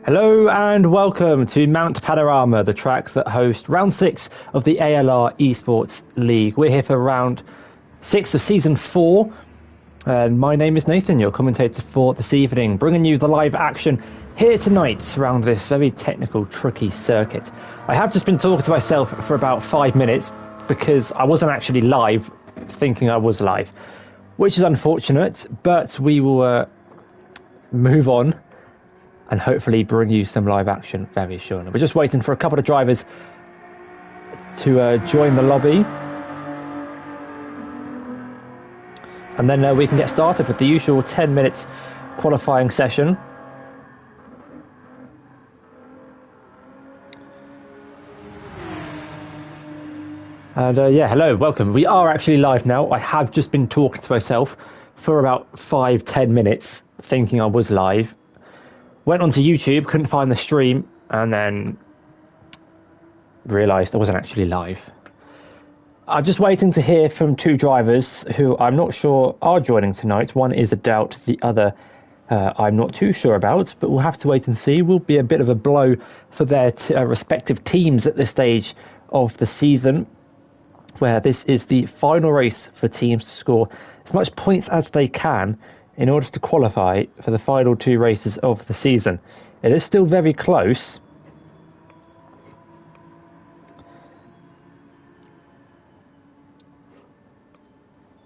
Hello and welcome to Mount Panorama, the track that hosts round 6 of the ALR Esports League. We're here for round 6 of season 4, and my name is Nathan, your commentator for this evening, bringing you the live action here tonight around this very technical, tricky circuit. I have just been talking to myself for about 5 minutes because I wasn't actually live, thinking I was live, which is unfortunate, but we will move on and hopefully bring you some live action very soon. We're just waiting for a couple of drivers to join the lobby. And then we can get started with the usual 10 minutes qualifying session. And yeah, hello, welcome. We are actually live now. I have just been talking to myself for about 5-10 minutes, thinking I was live. Went onto YouTube, couldn't find the stream, and then realised I wasn't actually live. I'm just waiting to hear from two drivers who I'm not sure are joining tonight. One is a doubt, the other I'm not too sure about, but we'll have to wait and see. Will be a bit of a blow for their respective teams at this stage of the season, where this is the final race for teams to score as much points as they can in order to qualify for the final 2 races of the season. It is still very close.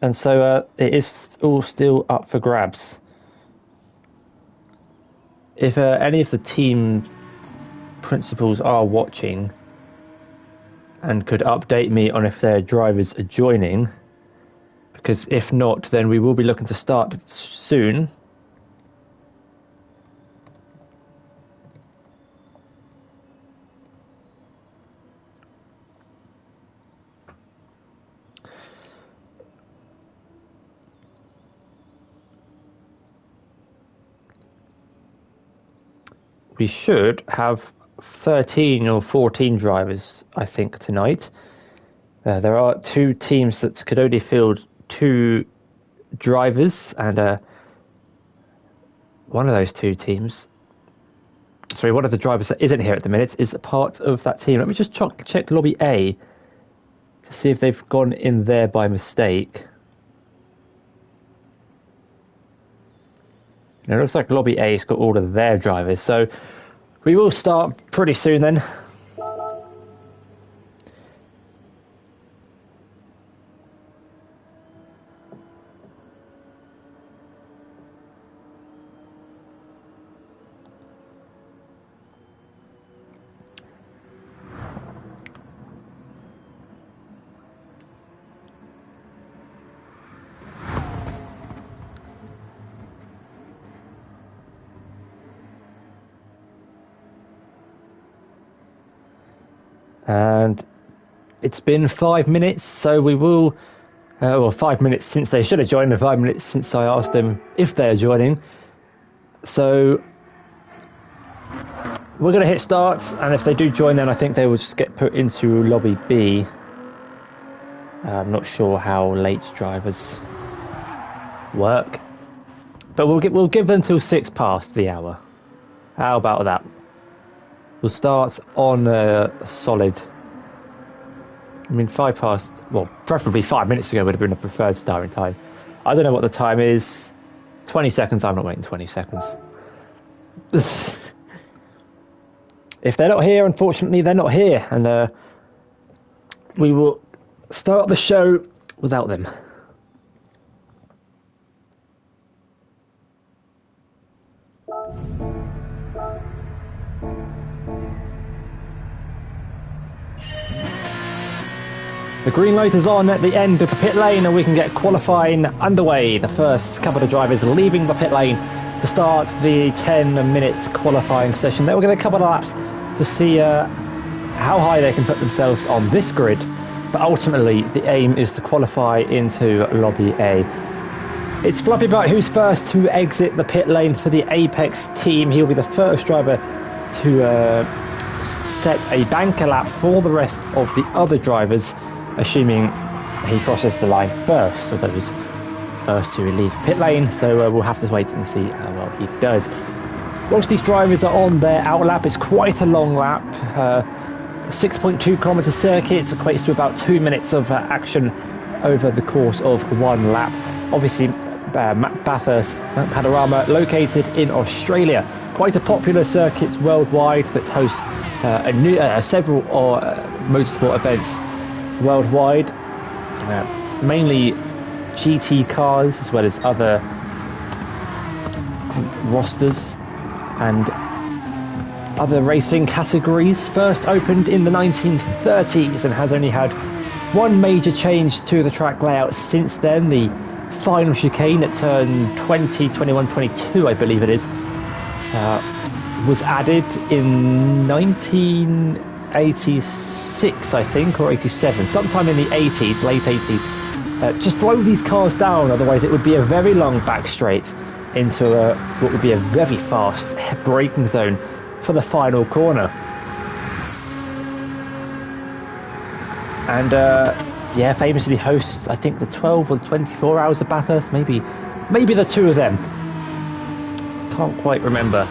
And so it is all still up for grabs. If any of the team principals are watching and could update me on if their drivers are joining, because if not, then we will be looking to start soon. We should have 13 or 14 drivers, I think, tonight. There are 2 teams that could only field 2 drivers, and one of those 2 teams, one of the drivers that isn't here at the minute is a part of that team. Let me just check lobby A to see if they've gone in there by mistake. And it looks like lobby A's got all of their drivers, so we will start pretty soon then. And it's been 5 minutes, so we will, 5 minutes since they should have joined, and 5 minutes since I asked them if they're joining. So we're going to hit start, and if they do join, then I think they will just get put into lobby B. I'm not sure how late drivers work, but we'll give them till 6 past the hour. How about that? We'll start on solid. I mean, 5 past, well, preferably 5 minutes ago would have been a preferred starting time. I don't know what the time is. 20 seconds, I'm not waiting 20 seconds. If they're not here, unfortunately, they're not here. And we will start the show without them. The green light is on at the end of the pit lane, and we can get qualifying underway. The first couple of drivers leaving the pit lane to start the 10 minutes qualifying session. Then we're going to couple of laps to see how high they can put themselves on this grid. But ultimately, the aim is to qualify into lobby A. It's fluffy about who's first to exit the pit lane for the Apex team. He'll be the first driver to set a banker lap for the rest of the other drivers, assuming he crosses the line first of those first to leave pit lane. So we'll have to wait and see how well he does. Whilst these drivers are on their out lap, it's quite a long lap. 6.2 kilometre circuit equates to about 2 minutes of action over the course of one lap. Obviously, Bathurst Panorama, located in Australia, quite a popular circuit worldwide that hosts several motorsport events worldwide, mainly GT cars as well as other rosters and other racing categories. First opened in the 1930s and has only had one major change to the track layout since then. The final chicane at turn 20, 21, 22, I believe it is, was added in 1986, I think, or 87, sometime in the 80s, late 80s. Just slow these cars down, otherwise it would be a very long back straight into what would be a very fast braking zone for the final corner. And yeah, famously hosts, I think, the 12 or 24 hours of Bathurst, maybe the two of them. Can't quite remember.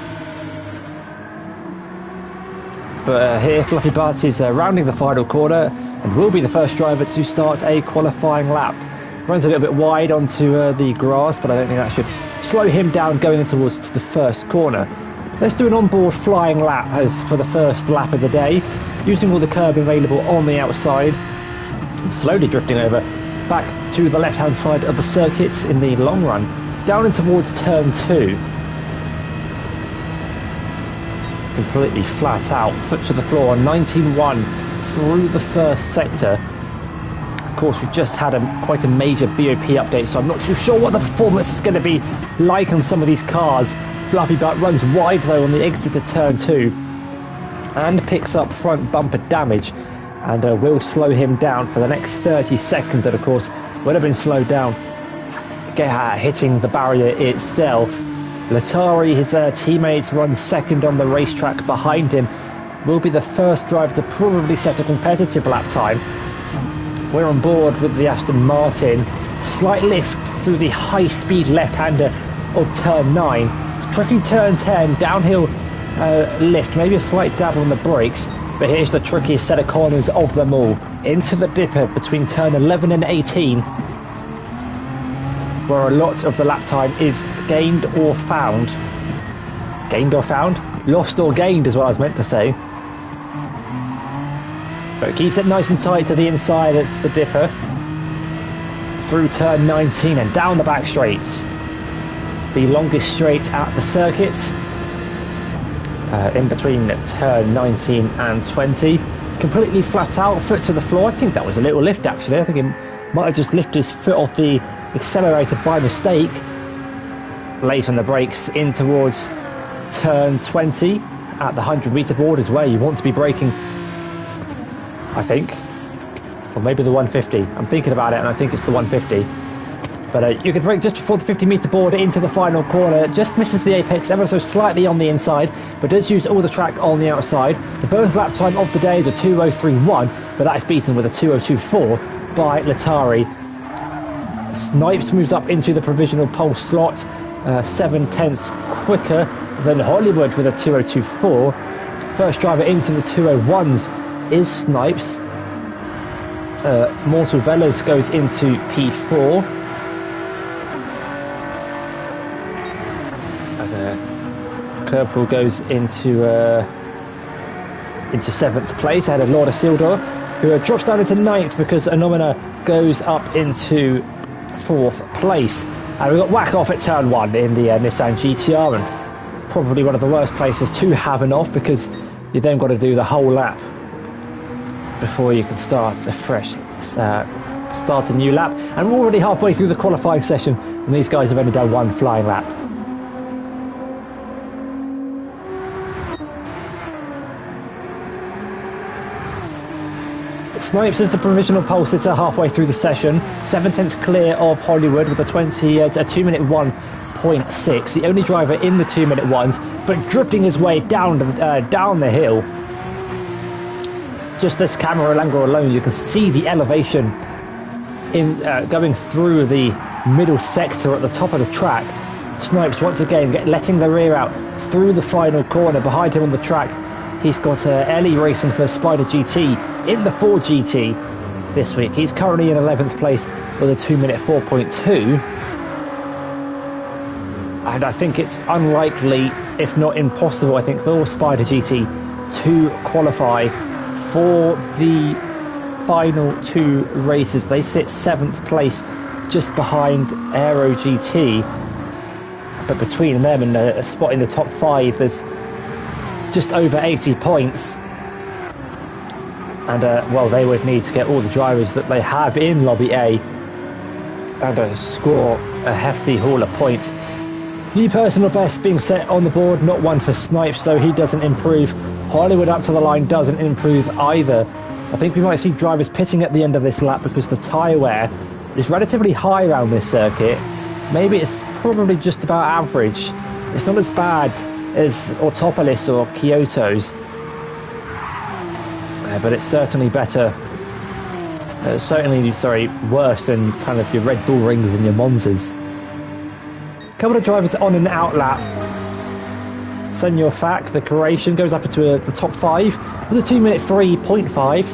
But here, Fluffy Bart is rounding the final corner and will be the first driver to start a qualifying lap. Runs a little bit wide onto the grass, but I don't think that should slow him down going towards the first corner. Let's do an onboard flying lap as for the first lap of the day, using all the curb available on the outside, and slowly drifting over back to the left-hand side of the circuit in the long run, down and towards turn 2. Completely flat out, foot to the floor, 19.1 through the first sector. Of course, we've just had quite a major BOP update, so I'm not too sure what the performance is going to be like on some of these cars. Fluffy Butt runs wide though on the exit of turn 2 and picks up front bumper damage, and will slow him down for the next 30 seconds. And of course would have been slowed down hitting the barrier itself. Latari, his teammates, run second on the racetrack behind him, will be the first driver to probably set a competitive lap time. We're on board with the Aston Martin. Slight lift through the high-speed left-hander of turn 9. Tricky turn 10, downhill lift, maybe a slight dab on the brakes, but here's the trickiest set of corners of them all. Into the dipper between turn 11 and 18, where a lot of the lap time is gained or found. Gained or found? Lost or gained is what I was meant to say. But it keeps it nice and tight to the inside at the dipper. Through turn 19 and down the back straights. The longest straight at the circuit. In between turn 19 and 20. Completely flat out, foot to the floor. I think that was a little lift actually. I think he might have just lifted his foot off the accelerator by mistake. Late on the brakes in towards turn 20 at the 100-meter board is where you want to be braking, I think. Or maybe the 150. I'm thinking about it and I think it's the 150. But you could brake just before the 50-meter board into the final corner. Just misses the apex ever so slightly on the inside, but does use all the track on the outside. The first lap time of the day is a 2:03.1, but that's beaten with a 2:02.4 by Latari. Snipes moves up into the provisional pole slot, 7/10 quicker than Hollywood with a 2:02.4. First driver into the 2:01s is Snipes. Mortal Velos goes into P4. As Kerpel goes into 7th place ahead of Lord Isildur, who drops down into 9th because Anomina goes up into 4th place. And we've got whack off at turn 1 in the Nissan GTR, and probably one of the worst places to have an off, because you then got to do the whole lap before you can start a fresh start a new lap. And we're already halfway through the qualifying session and these guys have only done one flying lap. Snipes is the provisional pole sitter halfway through the session, 7/10 clear of Hollywood with a 2-minute 1.6, the only driver in the 2-minute ones, but drifting his way down the hill. Just this camera angle alone, you can see the elevation in going through the middle sector at the top of the track. Snipes once again letting the rear out through the final corner. Behind him on the track, he's got Ellie racing for Spider GT in the 4 GT this week. He's currently in 11th place with a 2-minute 4.2. And I think it's unlikely, if not impossible, I think, for Spider GT to qualify for the final 2 races. They sit 7th place just behind Aero GT. But between them and a spot in the top 5, there's just over 80 points. And, well, they would need to get all the drivers that they have in Lobby A and score a hefty haul of points. New personal best being set on the board, not one for Snipes, though he doesn't improve. Hollywood up to the line doesn't improve either. I think we might see drivers pitting at the end of this lap because the tyre wear is relatively high around this circuit. Maybe it's probably just about average. It's not as bad as Autopolis or Kyoto's, but it's certainly better. Worse than kind of your Red Bull Rings and your Monzas. Couple of drivers on an out lap. Senor Fac, the Croatian, goes up into the top 5 with a 2-minute 3.5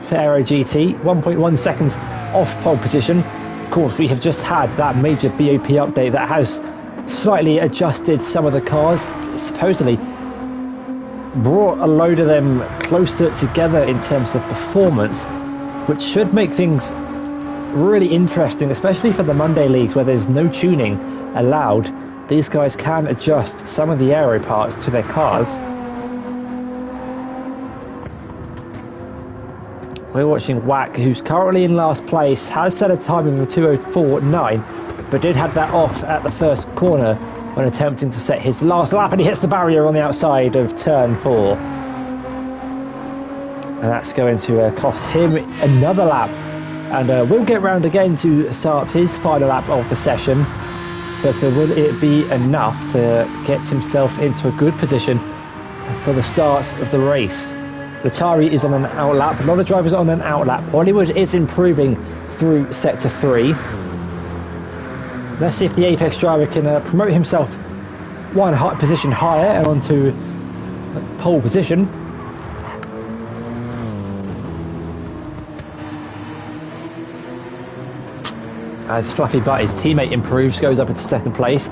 for Aero GT, 1.1 seconds off pole position. Of course, we have just had that major BOP update that has slightly adjusted some of the cars, supposedly brought a load of them closer together in terms of performance, which should make things really interesting, especially for the Monday leagues where there's no tuning allowed. These guys can adjust some of the aero parts to their cars. We're watching Wack, who's currently in last place, has set a time of a 2:04.9, but did have that off at the first corner when attempting to set his last lap, and he hits the barrier on the outside of turn 4. And that's going to cost him another lap. And we'll get round again to start his final lap of the session. But will it be enough to get himself into a good position for the start of the race? Latari is on an out lap. A lot of drivers on an out lap. Hollywood is improving through Sector 3. Let's see if the Apex driver can promote himself one position higher and onto pole position. As Fluffy Butt, his teammate, improves, goes up into 2nd place.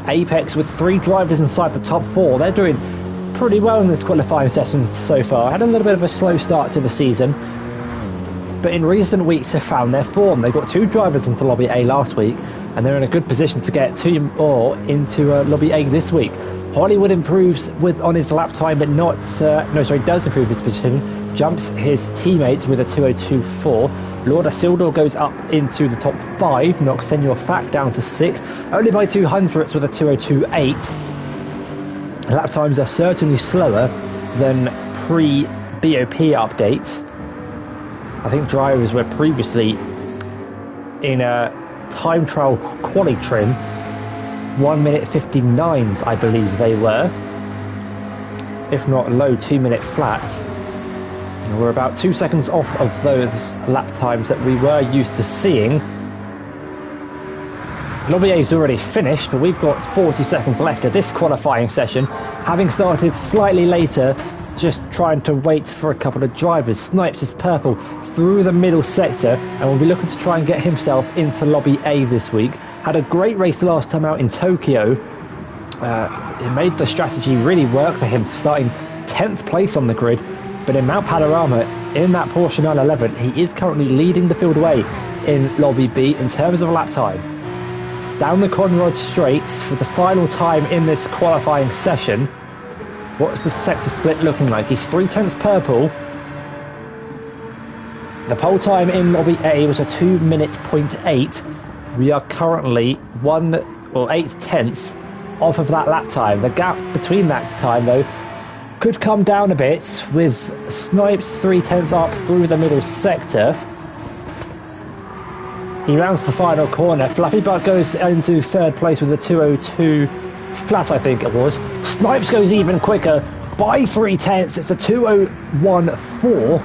Apex with 3 drivers inside the top 4. They're doing pretty well in this qualifying session so far. Had a little bit of a slow start to the season, but in recent weeks have found their form. They got 2 drivers into Lobby A last week, and they're in a good position to get 2 more into Lobby A this week. Hollywood improves on his lap time, but does improve his position. Jumps his teammate with a 2:02.4. Lord Isildur goes up into the top 5, knocks Senor Fac down to 6, only by 200ths with a 2:02.8. Lap times are certainly slower than pre-BOP update. I think drivers were previously in a time trial quali trim, 1-minute 59s, I believe they were, if not low 2-minute flats. We're about 2 seconds off of those lap times that we were used to seeing. Lobby A's already finished, but we've got 40 seconds left of this qualifying session, having started slightly later, just trying to wait for a couple of drivers. Snipes is purple through the middle sector, and will be looking to try and get himself into Lobby A this week. Had a great race the last time out in Tokyo. It made the strategy really work for him, starting 10th place on the grid. But in Mount Panorama, in that Porsche 911, he is currently leading the field away in Lobby B in terms of lap time. Down the Conrod Straights for the final time in this qualifying session. What's the sector split looking like? He's 3/10 purple. The pole time in Lobby A was a 2:08. We are currently 8/10 off of that lap time. The gap between that time, though, could come down a bit, with Snipes 3/10 up through the middle sector. He rounds the final corner. Fluffy Butt goes into 3rd place with a 2:02 flat, I think it was. Snipes goes even quicker by 3/10. It's a 2:01.4.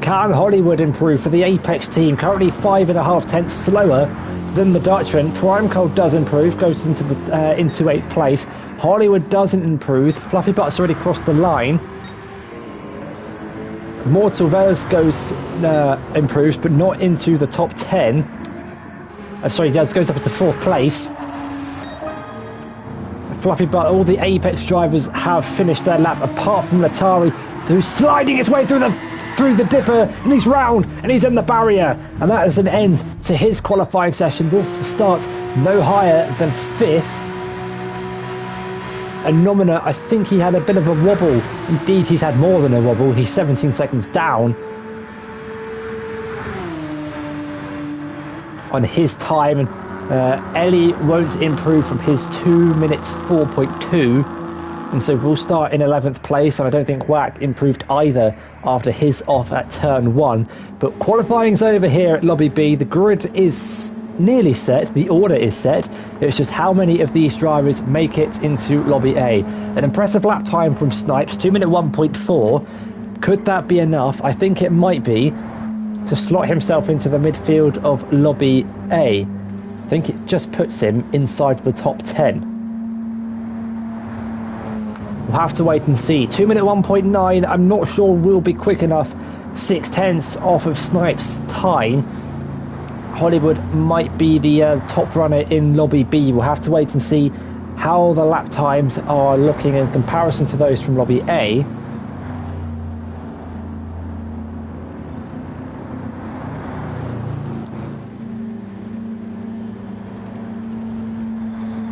Can Hollywood improve for the Apex team? Currently 5.5 tenths slower than the Dutchman. Primecole does improve, goes into 8th place. Hollywood doesn't improve. Fluffy Butt's already crossed the line. Mortal Velas improves, but not into the top 10. Sorry, goes up into 4th place. Fluffy Butt, all the Apex drivers have finished their lap, apart from Latari, who's sliding his way through the dipper, and he's round, and he's in the barrier, and that is an end to his qualifying session. Wolf starts no higher than 5th. And Nomina, I think he had a bit of a wobble. Indeed, he's had more than a wobble. He's 17 seconds down on his time. And Ellie won't improve from his 2 minutes 4.2. And so we'll start in 11th place. And I don't think Wack improved either after his off at turn 1. But qualifying's over here at Lobby B. The grid is nearly set, the order is set. It's just how many of these drivers make it into Lobby A. An impressive lap time from Snipes, 2 minute 1.4. Could that be enough? I think it might be, to slot himself into the midfield of Lobby A. I think it just puts him inside the top 10. We'll have to wait and see. 2 minute 1.9, I'm not sure we'll be quick enough. 6/10 off of Snipes' time. Hollywood might be the top runner in Lobby B. We'll have to wait and see how the lap times are looking in comparison to those from Lobby A.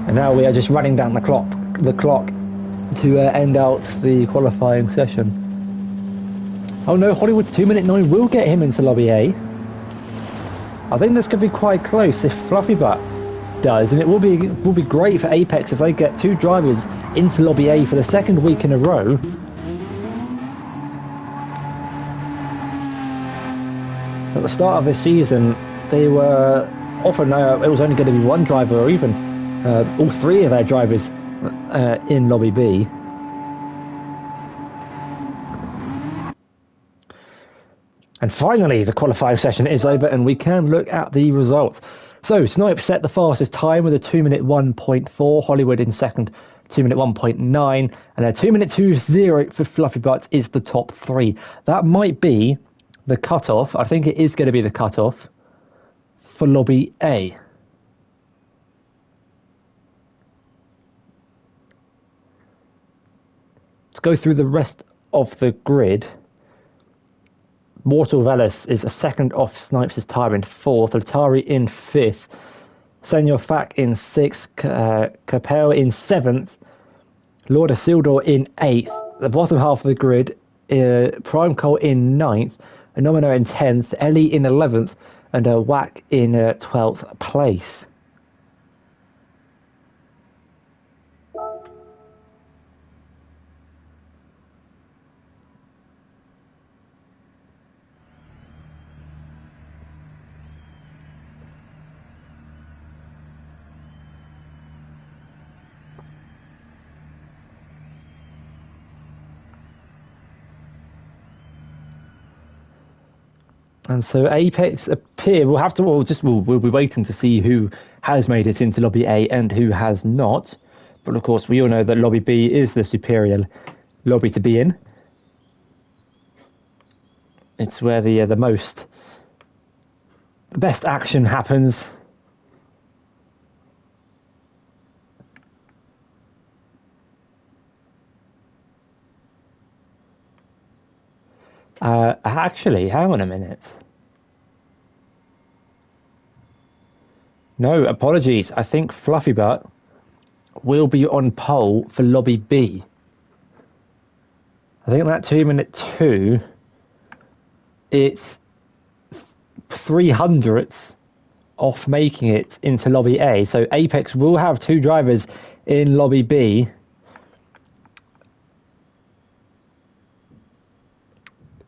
And now we are just running down the clock to end out the qualifying session. Oh no, Hollywood's 2 minute 9 will get him into Lobby A. I think this could be quite close if Fluffy Butt does, and it will be great for Apex if they get 2 drivers into Lobby A for the 2nd week in a row. At the start of this season, they were often it was only going to be 1 driver, or even all 3 of their drivers in Lobby B. And finally, the qualifying session is over, and we can look at the results. So, Snipe set the fastest time with a 2 minute 1.4. Hollywood in second, 2 minute 1.9. And a 2 minute 2.0 for Fluffy Butts is the top 3. That might be the cutoff. I think it is going to be the cutoff for Lobby A. Let's go through the rest of the grid. Mortal Velas is a second off Snipes' time in 4th, Latari in 5th, Senor Fak in 6th, Capel in 7th, Lord Isildur in 8th, the bottom half of the grid, Primecole in 9th, Anomino in 10th, Ellie in 11th, and Wack in 12th place. And so Apex appear. We'll be waiting to see who has made it into Lobby A and who has not. But of course, we all know that Lobby B is the superior lobby to be in. It's where the best action happens. Actually, hang on a minute. No, apologies. I think Fluffy Butt will be on pole for Lobby B. I think that 2 minute 2, it's 300ths off making it into Lobby A. So Apex will have 2 drivers in Lobby B.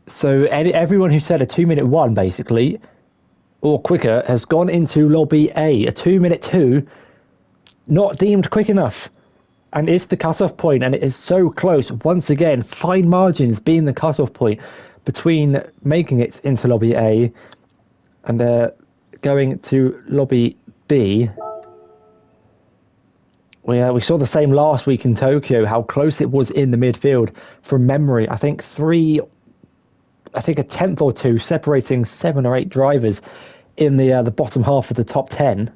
So everyone who said a 2 minute 1 basically, or quicker, has gone into Lobby A. A 2 minute 2, not deemed quick enough. And it's the cutoff point, and it is so close. Once again, fine margins being the cutoff point between making it into Lobby A and going to Lobby B. We saw the same last week in Tokyo, how close it was in the midfield. From memory, I think a tenth or two separating 7 or 8 drivers in the bottom half of the top 10.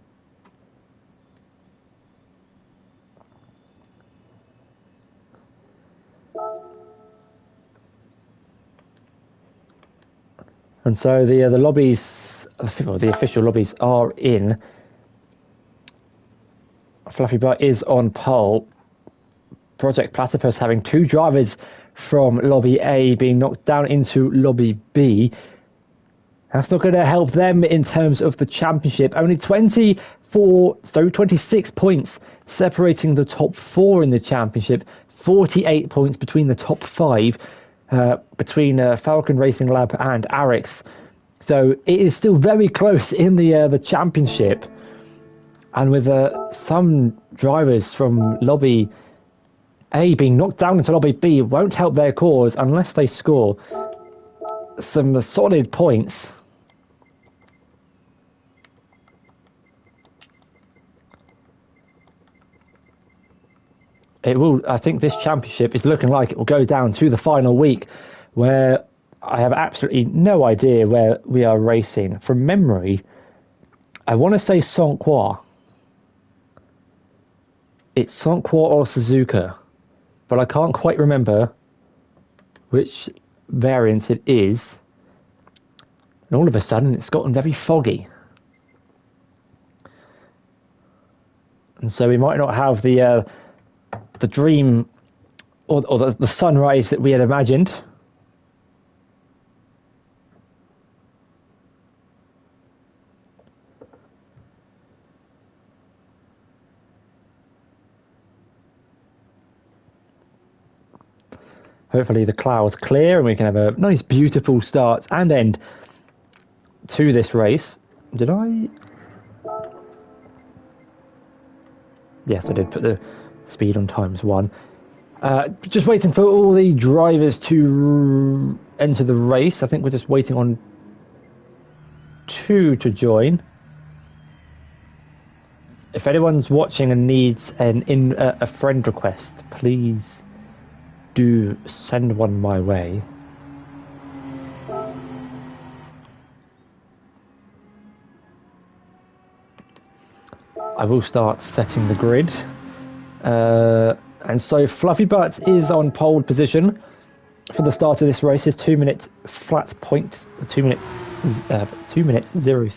And so the lobbies, the official lobbies are in. Fluffy Butt is on pole. Project Platypus having 2 drivers from Lobby A being knocked down into Lobby B. That's not going to help them in terms of the championship. Only 26 points separating the top 4 in the championship. 48 points between the top 5, between Falcon Racing Lab and Arix. So it is still very close in the championship. And with some drivers from Lobby A being knocked down into Lobby B, won't help their cause unless they score some solid points. It will. I think this championship is looking like it will go down to the final week, where I have absolutely no idea where we are racing. From memory, I want to say Sanqua. It's Sanqua or Suzuka, but I can't quite remember which variant it is. And all of a sudden, it's gotten very foggy. And so we might not have the dream or the sunrise that we had imagined. Hopefully the clouds clear and we can have a nice, beautiful start and end to this race. Did I? Yes, I did put the speed on ×1. Just waiting for all the drivers to enter the race. I think we're just waiting on 2 to join. If anyone's watching and needs a friend request, please do send one my way. I will start setting the grid. And so Fluffy Butt is on pole position for the start of this race. Is 2 minute flat point. 2 minutes. 2 minutes 0.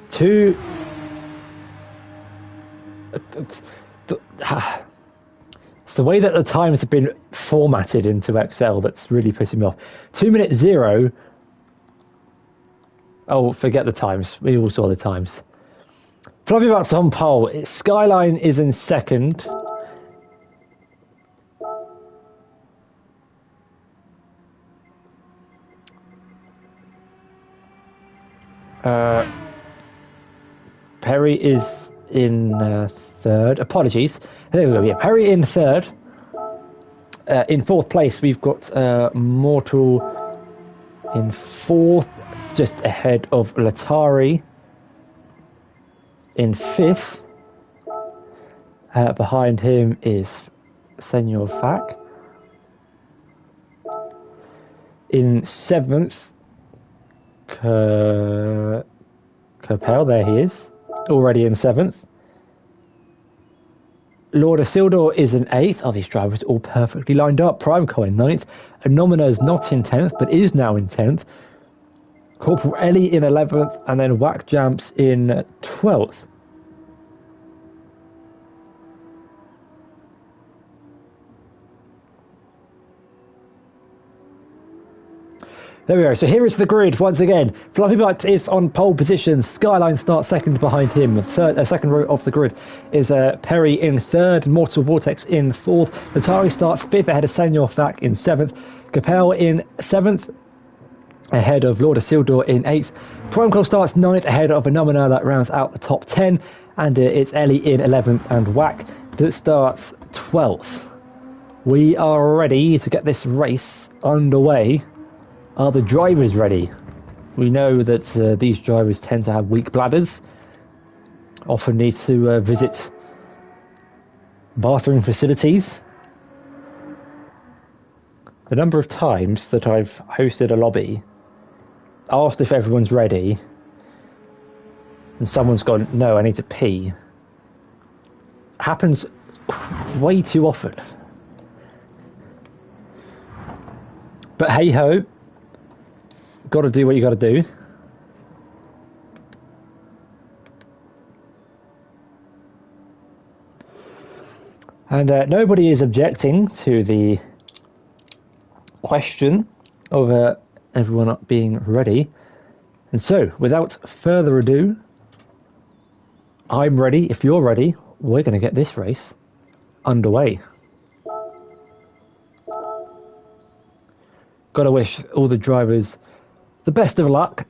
2. It's the way that the times have been formatted into Excel that's really pissing me off. 2 minute 0. Oh, forget the times. We all saw the times. Fluffy Butt's on pole. Skyline is in second. Perry is in third. Apologies. There we go. Yeah, Perry in third. In fourth place, we've got Mortal in fourth, just ahead of Latari. In fifth, behind him is Senor Fack. In seventh, Capel, there he is, already in seventh. Lord Isildur is in eighth. Oh, these drivers all perfectly lined up. Primeco in ninth. Anomina's not in 10th, but is now in 10th. Corporal Ellie in 11th, and then Whack Jamps in 12th. There we go. So here is the grid once again. Fluffy Butt is on pole position. Skyline starts second behind him. Second row of the grid is Perry in third. Mortal Vortex in fourth. Atari starts fifth ahead of Senor Fack in seventh. Capel in seventh ahead of Lord Isildur in eighth. Primeco starts ninth ahead of Anomina. That rounds out the top 10. And it's Ellie in 11th and Whack that starts 12th. We are ready to get this race underway. Are the drivers ready? We know that these drivers tend to have weak bladders, often need to visit bathroom facilities. The number of times that I've hosted a lobby, asked if everyone's ready, and someone's gone, no, I need to pee, happens way too often. But hey ho, got to do what you got to do. And nobody is objecting to the question of everyone not being ready. And so, without further ado, I'm ready. If you're ready, we're going to get this race underway. Got to wish all the drivers the best of luck.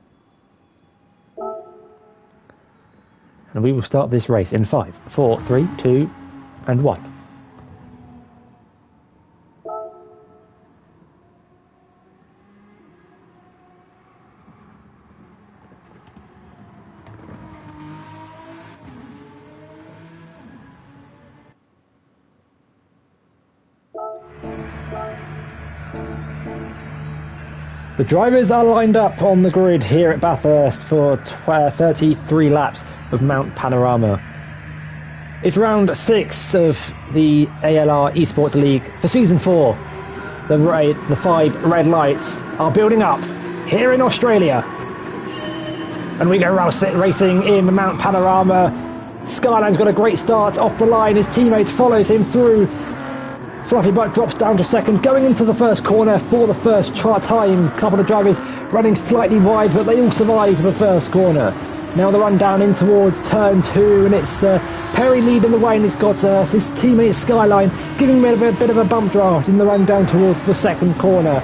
And we will start this race in 5, 4, 3, 2, and 1. The drivers are lined up on the grid here at Bathurst for 33 laps of Mount Panorama. It's round 6 of the ALR Esports League for Season 4. The 5 red lights are building up here in Australia. And we go racing in Mount Panorama. Skyline's got a great start off the line. His teammate follows him through. Fluffy Butt drops down to second, going into the first corner for the first time. Couple of drivers running slightly wide, but they all survive the first corner. Now the run down in towards turn 2, and it's Perry leading the way, and he's got his teammate Skyline giving him a bit of a bump draft in the run down towards the second corner.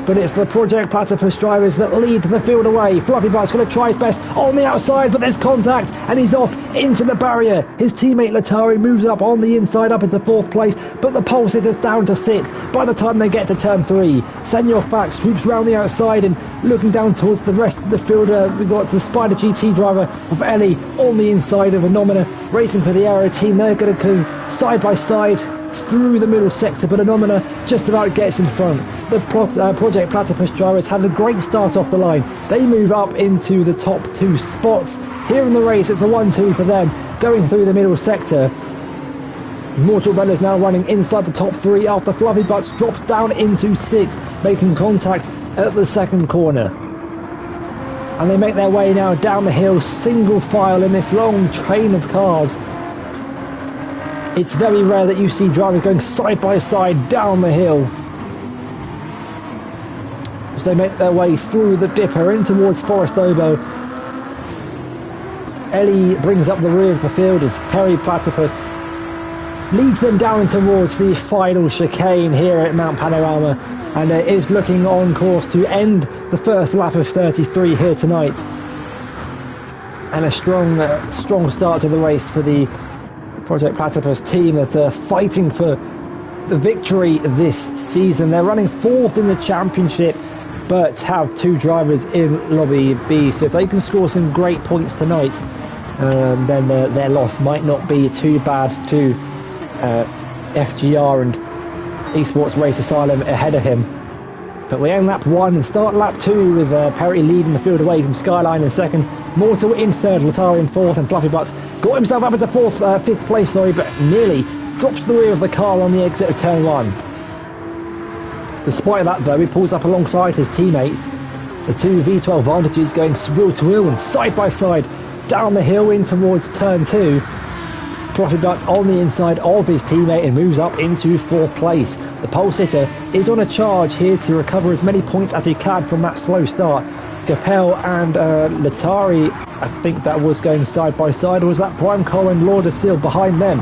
But it's the Project Platypus drivers that lead the field away. Fluffy Butt's going to try his best on the outside, but there's contact, and he's off into the barrier. His teammate Latari moves up on the inside, up into 4th place, but the pole sitter's down to 6th by the time they get to turn 3. Senor Fax swoops round the outside, and looking down towards the rest of the field, we've got the Spider GT driver of Ellie on the inside of Anomina, racing for the Aero team. They're going to go side by side through the middle sector, but Anomina just about gets in front. The Project Platypus drivers had a great start off the line. They move up into the top 2 spots. Here in the race, it's a 1-2 for them, going through the middle sector. Mortal Runner's now running inside the top 3 after Fluffy Butts drops down into 6th, making contact at the second corner. And they make their way now down the hill, single file in this long train of cars. It's very rare that you see drivers going side by side down the hill. As they make their way through the dipper in towards Forest Oboe. Ellie brings up the rear of the field as Perry Platypus leads them down towards the final chicane here at Mount Panorama, and is looking on course to end the first lap of 33 here tonight. And a strong start to the race for the Project Platypus team that are fighting for the victory this season. They're running 4th in the championship, but have 2 drivers in Lobby B, so if they can score some great points tonight, then their loss might not be too bad to FGR and Esports Race Asylum ahead of him. But we end lap 1 and start lap 2 with Perry leading the field away from Skyline in second, Mortal in third, Latari in 4th, and Fluffy Butts got himself up into 5th place, but nearly drops the rear of the car on the exit of turn 1. Despite that though, he pulls up alongside his teammate. The 2 V12 Vantages going wheel to wheel and side by side down the hill in towards turn 2. Fluffy Butts on the inside of his teammate and moves up into 4th place. The pole sitter is on a charge here to recover as many points as he can from that slow start. Gapel and Latari, I think that was going side by side, or was that Branco and Lord of Seal behind them?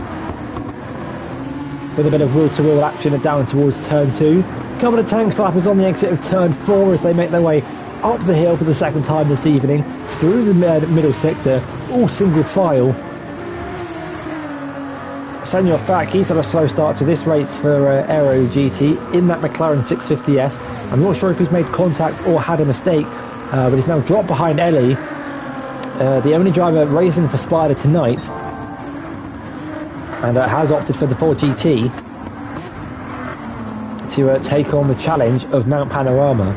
With a bit of wheel-to-wheel action down towards turn 2. Couple of tank slappers on the exit of turn 4 as they make their way up the hill for the second time this evening, through the middle sector, all single file. Senor Fak, he's had a slow start to this race for Aero GT in that McLaren 650S. I'm not sure if he's made contact or had a mistake, but he's now dropped behind Ellie, the only driver racing for Spider tonight, and has opted for the Ford GT to take on the challenge of Mount Panorama.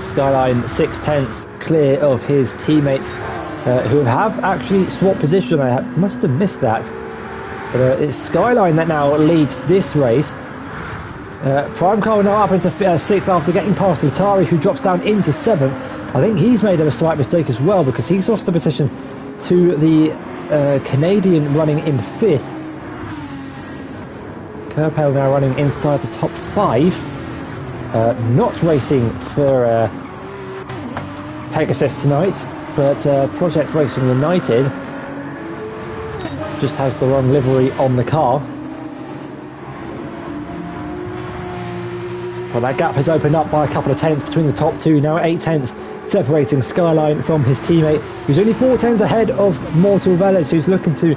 Skyline 6/10 clear of his teammates who have actually swapped position. I must have missed that, but it's Skyline that now leads this race. Prime Car now up into 6th after getting past Latari, who drops down into 7th. I think he's made a slight mistake as well, because he's lost the position to the Canadian running in 5th. Kerpel now running inside the top 5. Not racing for Pegasus tonight, but Project Racing United just has the wrong livery on the car. Well, that gap has opened up by a couple of tenths between the top two, now 8 tenths separating Skyline from his teammate, who's only 4 tenths ahead of Mortal Velas, who's looking to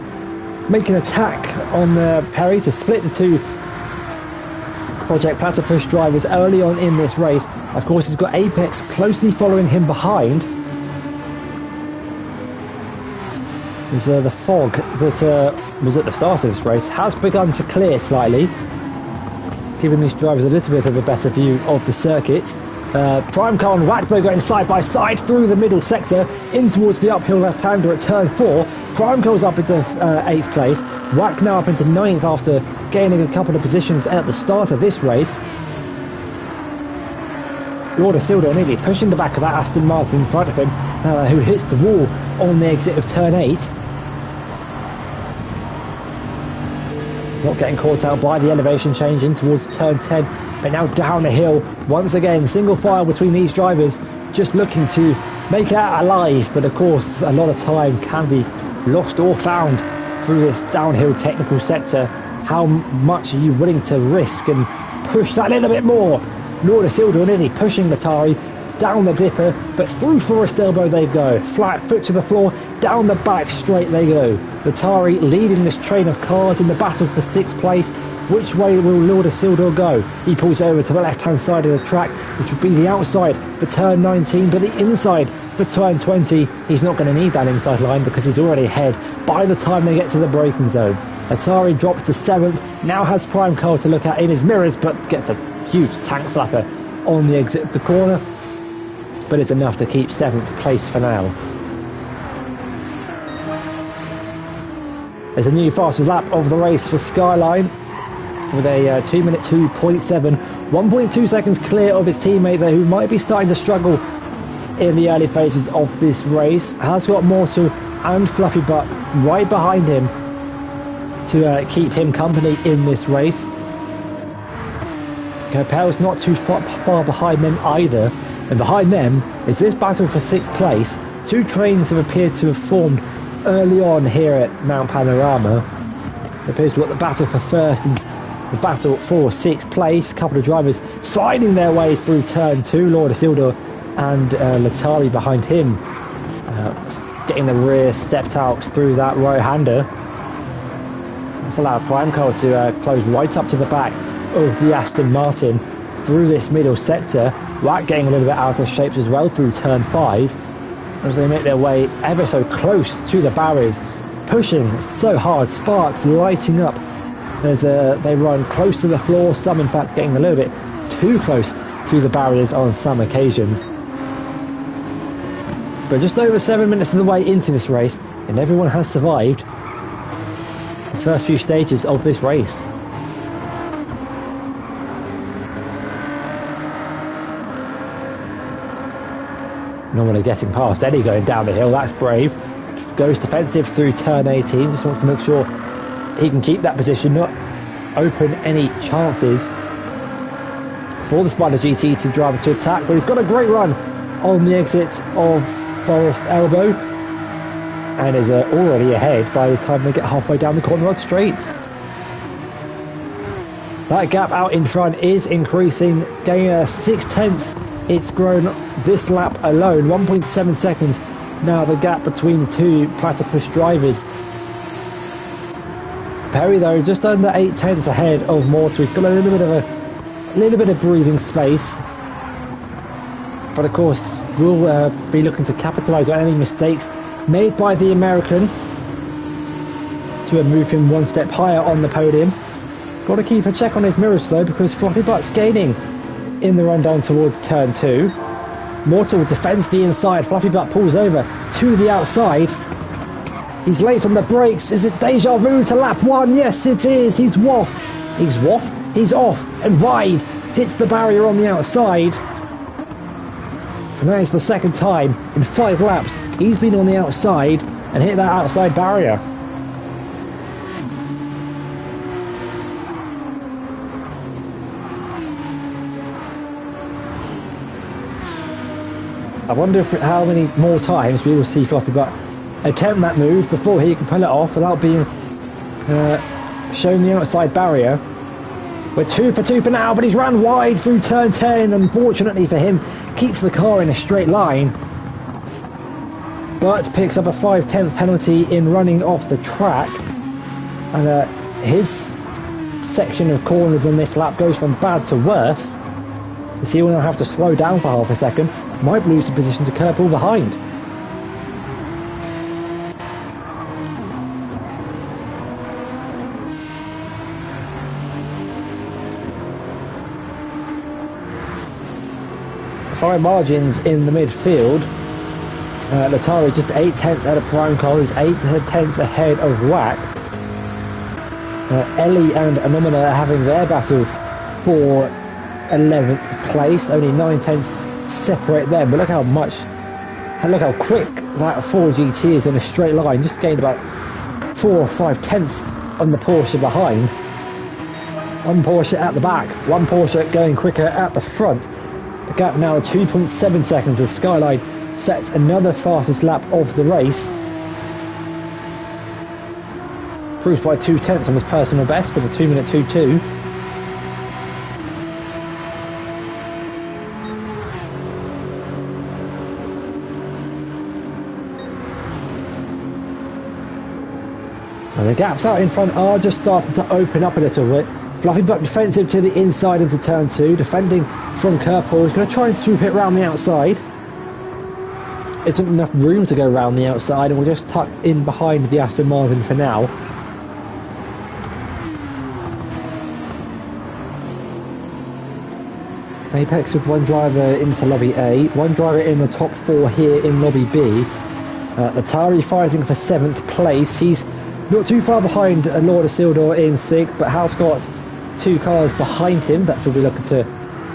make an attack on Perry to split the two Project Platypus drivers early on in this race. Of course, he's got Apex closely following him behind. The fog that was at the start of this race has begun to clear slightly, giving these drivers a little bit of a better view of the circuit. Prime Car and Wack though going side by side through the middle sector in towards the uphill left-hander at turn 4. Prime Car's up into 8th place. Wack now up into 9th after gaining a couple of positions at the start of this race. Lord Isildur nearly pushing the back of that Aston Martin in front of him, who hits the wall on the exit of turn 8. Not getting caught out by the elevation change in towards turn 10, but now down the hill once again, single file between these drivers, just looking to make it out alive. But of course, a lot of time can be lost or found through this downhill technical sector. How much are you willing to risk and push that little bit more? Lord Isildur nearly pushing Latari down the dipper, but through Forest Elbow they go. Flat foot to the floor, down the back straight they go. Latari leading this train of cars in the battle for 6th place. Which way will Lord Isildur go? He pulls over to the left-hand side of the track, which would be the outside for turn 19, but the inside for turn 20. He's not going to need that inside line because he's already ahead by the time they get to the braking zone. Atari drops to 7th, now has Prime Car to look at in his mirrors, but gets a huge tank slapper on the exit of the corner. But it's enough to keep 7th place for now. There's a new fastest lap of the race for Skyline with a 2 minute 2.7, 1.2 seconds clear of his teammate there, who might be starting to struggle in the early phases of this race. Has got Mortal and Fluffy Butt right behind him to keep him company in this race. Kerpel's not too far behind them either. And behind them is this battle for 6th place. 2 trains have appeared to have formed early on here at Mount Panorama. It appears to have got the battle for 1st and the battle for 6th place. A couple of drivers sliding their way through turn 2. Lord Isildur and Latari behind him, getting the rear stepped out through that right-hander. That's allowed Prime Car to close right up to the back of the Aston Martin through this middle sector. Wack getting a little bit out of shape as well through turn 5 as they make their way ever so close to the barriers, pushing so hard. Sparks lighting up as they run close to the floor, some in fact getting a little bit too close to the barriers on some occasions. But just over 7 minutes of the way into this race, and everyone has survived the first few stages of this race. Normally getting past Eddie going down the hill, that's brave. Goes defensive through turn 18, just wants to make sure he can keep that position, not open any chances for the Spider GT to drive to attack. But he's got a great run on the exit of Forest Elbow and is already ahead by the time they get halfway down the Corner Rod Straight. That gap out in front is increasing, gaining 6 tenths. It's grown this lap alone, 1.7 seconds now the gap between the two platypus drivers. Perry though just under 8 tenths ahead of Mortal. He's got a little bit of breathing space, but of course we'll be looking to capitalise on any mistakes made by the American to move him one step higher on the podium. Got to keep a check on his mirrors though, because Fluffy Butt's gaining in the run down towards turn 2. Mortal defends the inside. Fluffy Butt pulls over to the outside. He's late on the brakes. Is it deja vu to lap 1? Yes, it is. He's off. He's off and wide. Hits the barrier on the outside. And that is the second time in 5 laps he's been on the outside and hit that outside barrier. I wonder how many more times we will see Fluffy Butt attempt that move before he can pull it off without being shown the outside barrier. We're 2 for 2 for now, but he's ran wide through turn 10. Unfortunately for him, keeps the car in a straight line, but picks up a 5/10 penalty in running off the track. And his section of corners in this lap goes from bad to worse. So he will now have to slow down for half a second. Might lose the position to Kerbal behind. Fine margins in the midfield. Latari just 8 tenths out of Prime Car, who's 8 tenths ahead of WAC. Ellie and Anomina are having their battle for 11th place. Only 9 tenths separate them, but look how quick that 4GT is in a straight line. Just gained about 4 or 5 tenths on the Porsche behind. One Porsche at the back, one Porsche going quicker at the front. The gap now 2.7 seconds as Skyline sets another fastest lap of the race. Proves by 2 tenths on his personal best with a 2-minute 2.2. And the gaps out in front are just starting to open up a little bit. Fluffy Butt defensive to the inside into turn 2, defending from Kerbal. He's going to try and swoop it round the outside. It's not enough room to go round the outside, and we'll just tuck in behind the Aston Martin for now. Apex with one driver into lobby A, one driver in the top 4 here in lobby B. Atari fighting for 7th place. He's not too far behind Lord Isildur in 6th, but has got 2 cars behind him that will be looking to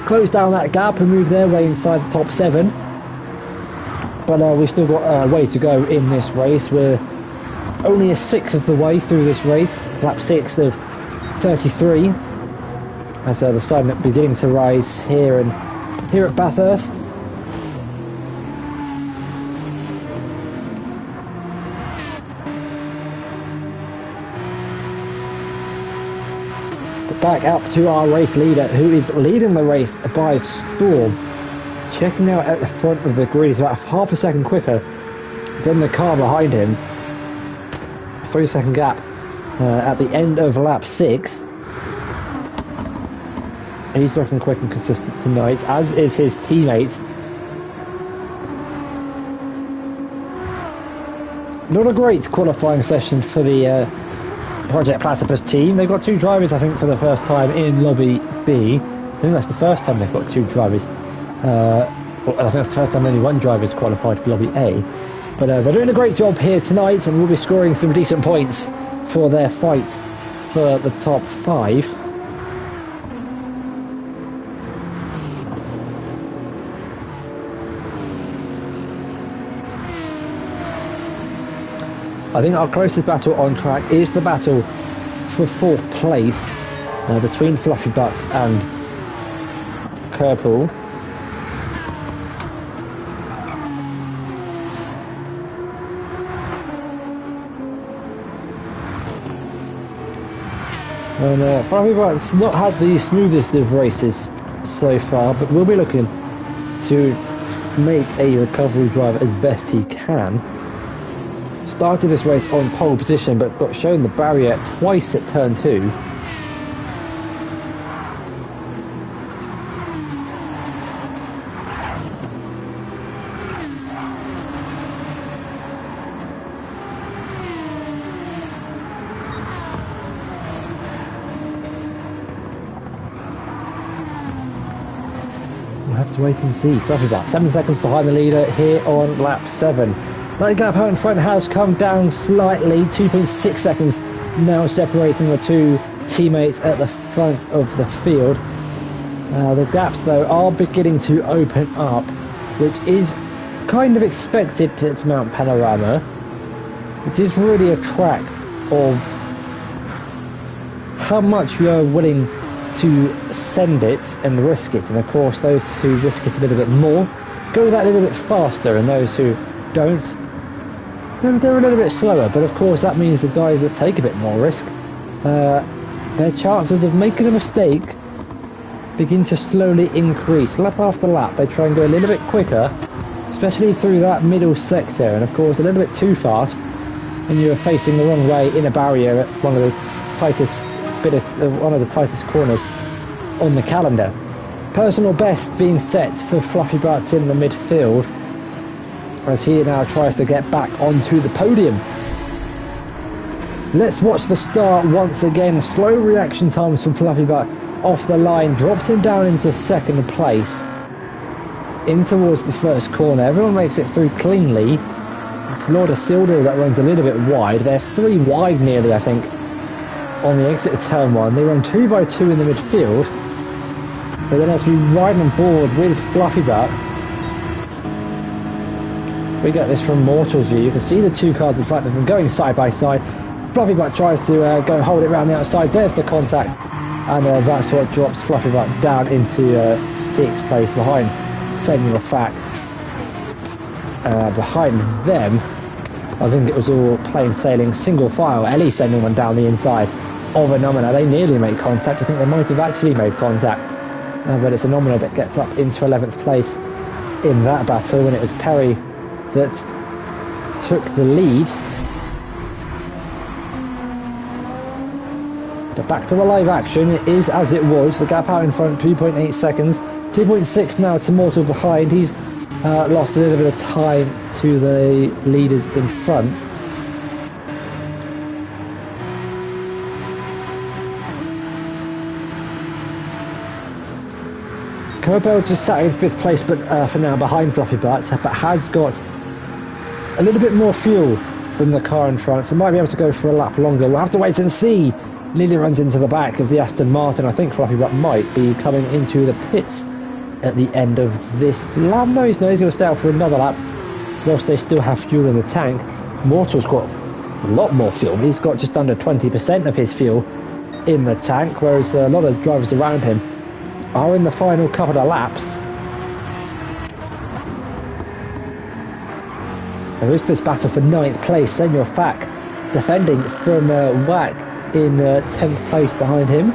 close down that gap and move their way inside the top 7. But we've still got a way to go in this race. We're only a 1/6 of the way through this race, lap 6 of 33, as the sun beginning to rise here at Bathurst. Back up to our race leader, who is leading the race by storm. Checking out at the front of the grid, he's about half a second quicker than the car behind him. 3-second gap at the end of lap 6. He's looking quick and consistent tonight, as is his teammate. Not a great qualifying session for the Project Platypus team. They've got 2 drivers, I think, for the first time in lobby B. I think that's the first time they've got 2 drivers. Well, I think that's the first time only 1 driver's qualified for lobby A. But they're doing a great job here tonight, and will be scoring some decent points for their fight for the top 5. I think our closest battle on track is the battle for 4th place between Fluffy Butt and Kerbal. And Fluffy Butt's not had the smoothest of races so far, but we'll be looking to make a recovery drive as best he can. Started this race on pole position, but got shown the barrier twice at turn 2. We'll have to wait and see. Fluffy Butt, 7 seconds behind the leader here on lap 7. That gap out in front has come down slightly, 2.6 seconds now separating the two teammates at the front of the field. The gaps though are beginning to open up, which is kind of expected at Mount Panorama. It is really a track of how much you are willing to send it and risk it, and of course those who risk it a little bit more go that little bit faster, and those who don't, they're a little bit slower. But of course that means the guys that take a bit more risk, their chances of making a mistake begin to slowly increase. Lap after lap they try and go a little bit quicker, especially through that middle sector, and of course a little bit too fast and you're facing the wrong way in a barrier at one of the tightest corners on the calendar. Personal best being set for Fluffy Butts in the midfield as he now tries to get back onto the podium. Let's watch the start once again. Slow reaction times from Fluffy Butt off the line, drops him down into second place, in towards the first corner. Everyone makes it through cleanly. It's Lord Isildur that runs a little bit wide. They're 3 wide nearly, I think, on the exit of turn 1. They run 2 by 2 in the midfield, but then as we ride on board with Fluffy Butt, we get this from Mortal's view. You can see the 2 cars in front of them going side by side. Fluffy Butt tries to go hold it around the outside. There's the contact, and that's what drops Fluffy Butt down into 6th place behind Samuel Fack. Behind them, I think it was all plain sailing, single file. Ellie sending one down the inside of Anomina. They nearly made contact. I think they might have actually made contact, but it's Anomina that gets up into 11th place in that battle, when it was Perry that took the lead. But back to the live action, it is as it was. The gap out in front, 3.8 seconds, 2.6 now to Mortal behind. He's lost a little bit of time to the leaders in front. Cobell just sat in 5th place, but for now behind Fluffy Butts, but has got a little bit more fuel than the car in front, so might be able to go for a lap longer. We'll have to wait and see. Nearly runs into the back of the Aston Martin. I think Fluffy Butt might be coming into the pits at the end of this lap. No, he's going to stay out for another lap whilst they still have fuel in the tank. Mortal's got a lot more fuel. He's got just under 20% of his fuel in the tank, whereas a lot of drivers around him are in the final couple of laps. There is this battle for 9th place. Senor Fack defending from Wack in 10th place behind him.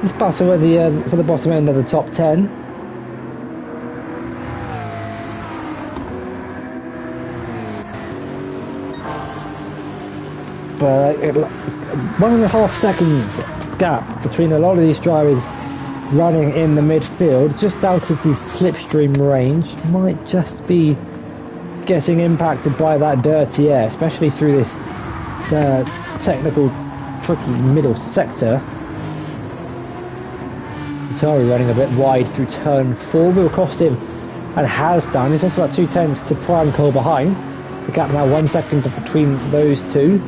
This battle for the bottom end of the top 10. But 1.5 seconds gap between a lot of these drivers running in the midfield, just out of the slipstream range, might just be getting impacted by that dirty air, especially through this technical, tricky middle sector. Atari running a bit wide through turn 4 will cost him, and has done. He's just about 2 tenths to Prime Cole behind. The gap now 1 second between those two.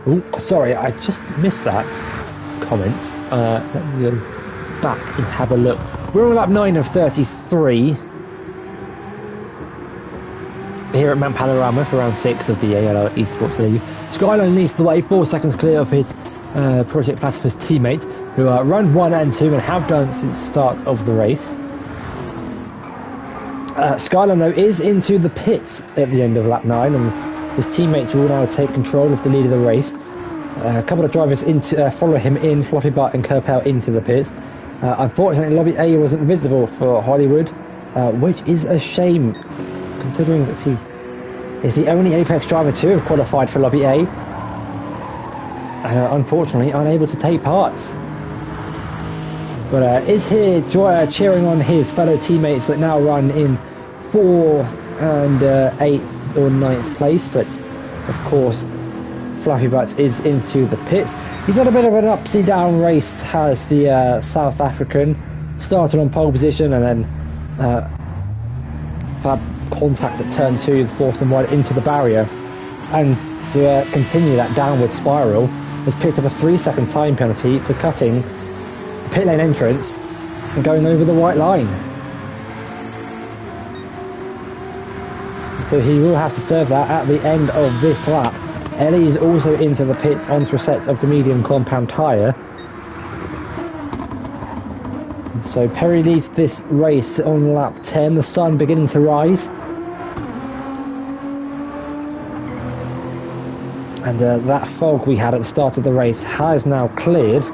Oh, sorry, I just missed that. comments. Let me go back and have a look. We're on lap 9 of 33 here at Mount Panorama for round 6 of the ALR Esports League. Skyline leads the way, 4 seconds clear of his Project Platypus teammates, who are run 1 and 2 and have done since the start of the race. Skyline, though, is into the pits at the end of lap 9, and his teammates will now take control of the lead of the race. A couple of drivers follow him in, Fluffy Butt and Kerpel into the pits. Unfortunately, Lobby A wasn't visible for Hollywood, which is a shame, considering that he is the only Apex driver to have qualified for Lobby A, and unfortunately unable to take part. But is here cheering on his fellow teammates that now run in 4th and 8th or 9th place, but of course Fluffy Butts is into the pits. He's got a bit of an upside down race, has the South African. Started on pole position and then had contact at turn 2, forced him wide into the barrier, and to continue that downward spiral has picked up a 3-second time penalty for cutting the pit lane entrance and going over the white line. So he will have to serve that at the end of this lap. Ellie is also into the pits onto a set of the medium compound tyre. So Perry leads this race on lap 10, the sun beginning to rise. And that fog we had at the start of the race has now cleared.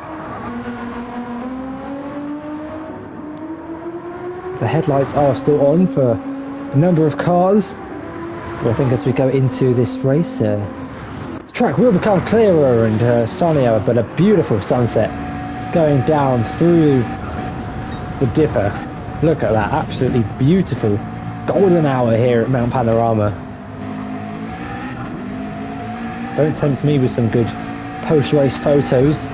The headlights are still on for a number of cars, but I think as we go into this race, the track will become clearer and sunnier, but a beautiful sunset going down through the Dipper. Look at that, absolutely beautiful golden hour here at Mount Panorama. Don't tempt me with some good post-race photos.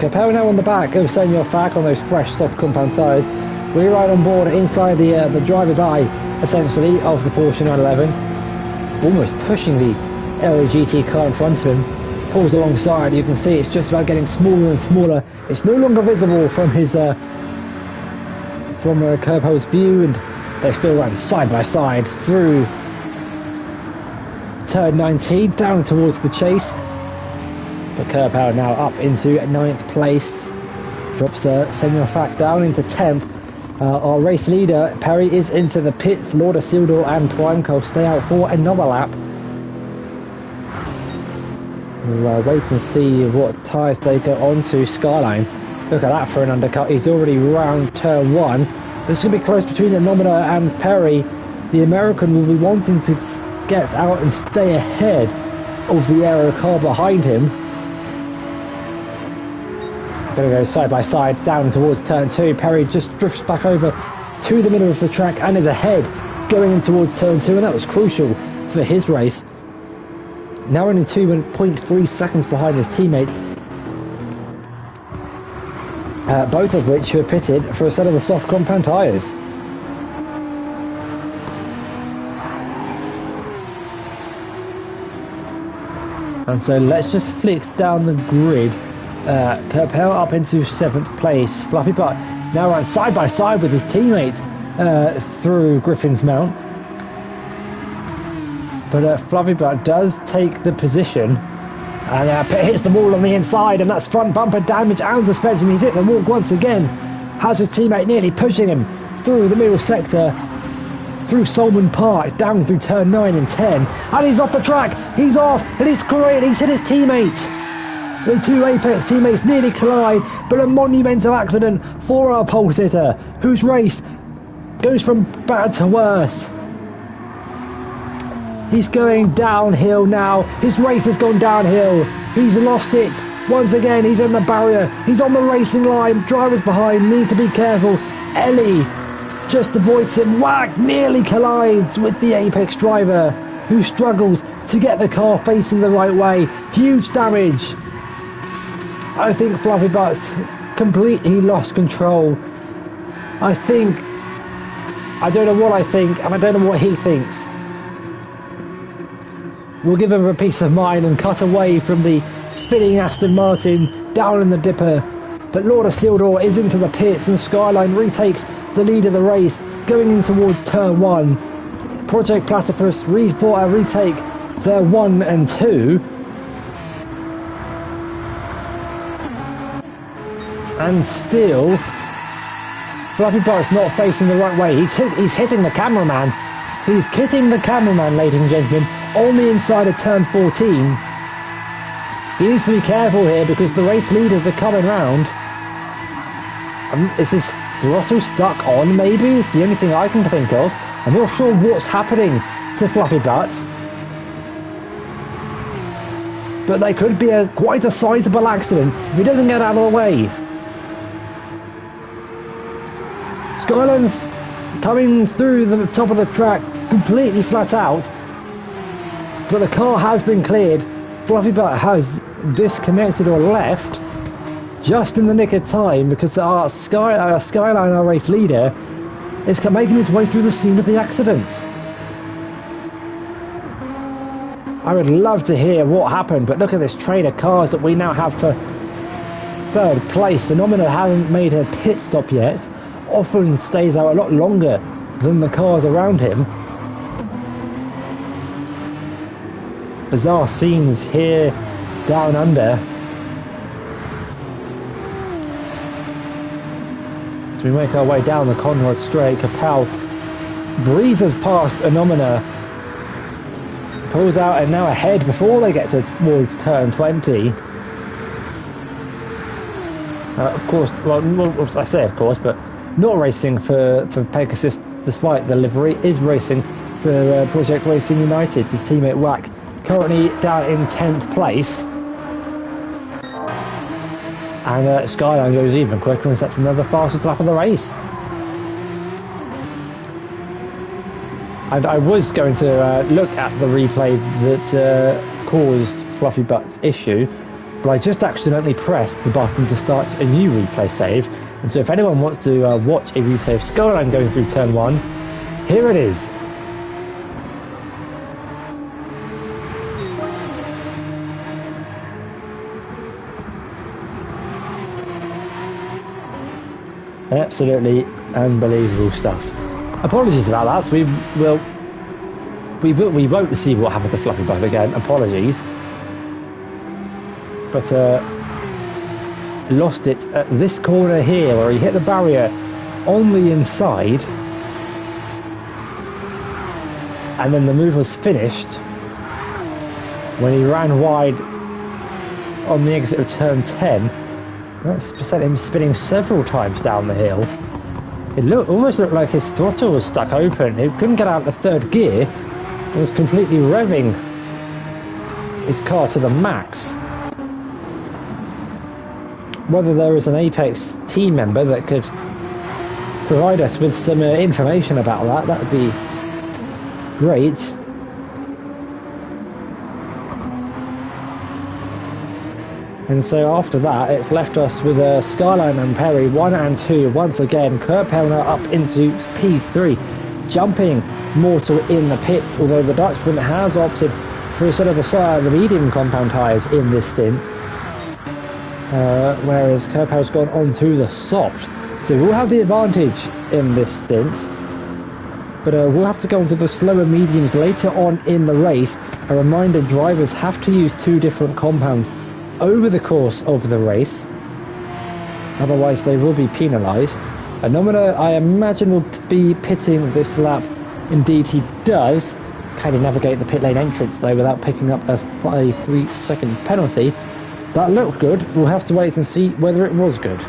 Capel now on the back of Senor Fak on those fresh soft compound tyres. We ride on board inside the driver's eye, essentially, of the Porsche 911. Almost pushing the Aero GT car in front of him. Pulls alongside, you can see it's just about getting smaller and smaller. It's no longer visible from his Kerpel's view, and they still run side by side through turn 19 down towards the chase. But Kerpel now up into 9th place, drops Senor Fak down into 10th. Our race leader Perry is into the pits. Lord Isildur and Primeco stay out for another lap. We'll wait and see what tyres they go on to. Skyline, look at that for an undercut. He's already round turn 1. This is going to be close between the Nomina and Perry. The American will be wanting to get out and stay ahead of the Aero car behind him. Going to go side by side down towards turn 2. Perry just drifts back over to the middle of the track and is ahead going in towards turn 2, and that was crucial for his race. Now only 2.3 seconds behind his teammate, both of which were pitted for a set of the soft compound tyres. And so let's just flick down the grid. Kerpel up into 7th place. Fluffy Butt now runs side by side with his teammate through Griffin's Mount. But Fluffy Butt does take the position, and hits the wall on the inside, and that's front bumper damage and suspension. He's hit the wall once again. Has his teammate nearly pushing him through the middle sector, through Solomon Park, down through turn 9 and 10, and he's off the track. He's off, and he's great. He's hit his teammate. The two Apex teammates nearly collide, but a monumental accident for our pole sitter, whose race goes from bad to worse. He's going downhill now. His race has gone downhill. He's lost it. Once again, he's in the barrier. He's on the racing line. Drivers behind need to be careful. Ellie just avoids him. Whack! Nearly collides with the Apex driver, who struggles to get the car facing the right way. Huge damage. I think Fluffy Butts completely lost control. I don't know what I think, and I don't know what he thinks. will give him a peace of mind and cut away from the spinning Aston Martin down in the dipper. But Lord of Sildor is into the pits and Skyline retakes the lead of the race going in towards turn 1. Project Platypus retake their 1 and 2. And still, Fluffy Butt's not facing the right way. He's hitting the cameraman. He's hitting the cameraman, ladies and gentlemen, on the inside of turn 14. He needs to be careful here because the race leaders are coming round. Is his throttle stuck on, maybe? It's the only thing I can think of. I'm not sure what's happening to Fluffy Butt. But there could be quite a sizable accident if he doesn't get out of the way. Skyline's coming through the top of the track completely flat out, but the car has been cleared. Fluffy Butt has disconnected or left just in the nick of time because our Skyline, our race leader, is making his way through the scene of the accident. I would love to hear what happened, but look at this train of cars that we now have for third place. Phenomena hasn't made her pit stop yet. Often stays out a lot longer than the cars around him. Bizarre scenes here down under. As we make our way down the Conrad Straight, Capel breezes past Phenomena, pulls out and now ahead before they get towards turn 20. Of course, well, I say of course, but not racing for Pegasus, despite the livery, is racing for Project Racing United. His teammate Wack currently down in 10th place. And Skyline goes even quicker and sets another fastest lap of the race. And I was going to look at the replay that caused Fluffy Butt's issue, but I just accidentally pressed the button to start a new replay save. And so if anyone wants to watch a replay of Skyline going through turn 1, here it is. Absolutely unbelievable stuff. Apologies about that. We won't see what happened to Fluffy Butt again. Apologies. But lost it at this corner here where he hit the barrier on the inside, and then the move was finished when he ran wide on the exit of turn 10. That sent him spinning several times down the hill. It almost looked like his throttle was stuck open. He couldn't get out of the third gear. He was completely revving his car to the max. Whether there is an Apex team member that could provide us with some information about that would be great. And so after that, it's left us with Skyline and Perry 1 and 2 once again. Kurt Pelner up into P3, jumping Mortal in the pits, although the Dutchman has opted for sort of the medium compound tyres in this stint. Whereas Kerpel's gone on to the soft. So we'll have the advantage in this stint. But we'll have to go onto the slower mediums later on in the race. A reminder, drivers have to use 2 different compounds over the course of the race. Otherwise they will be penalised. Anomina, I imagine, will be pitting this lap. Indeed he does. Can he navigate the pit lane entrance though without picking up a 3-second penalty? That looked good. We'll have to wait and see whether it was good.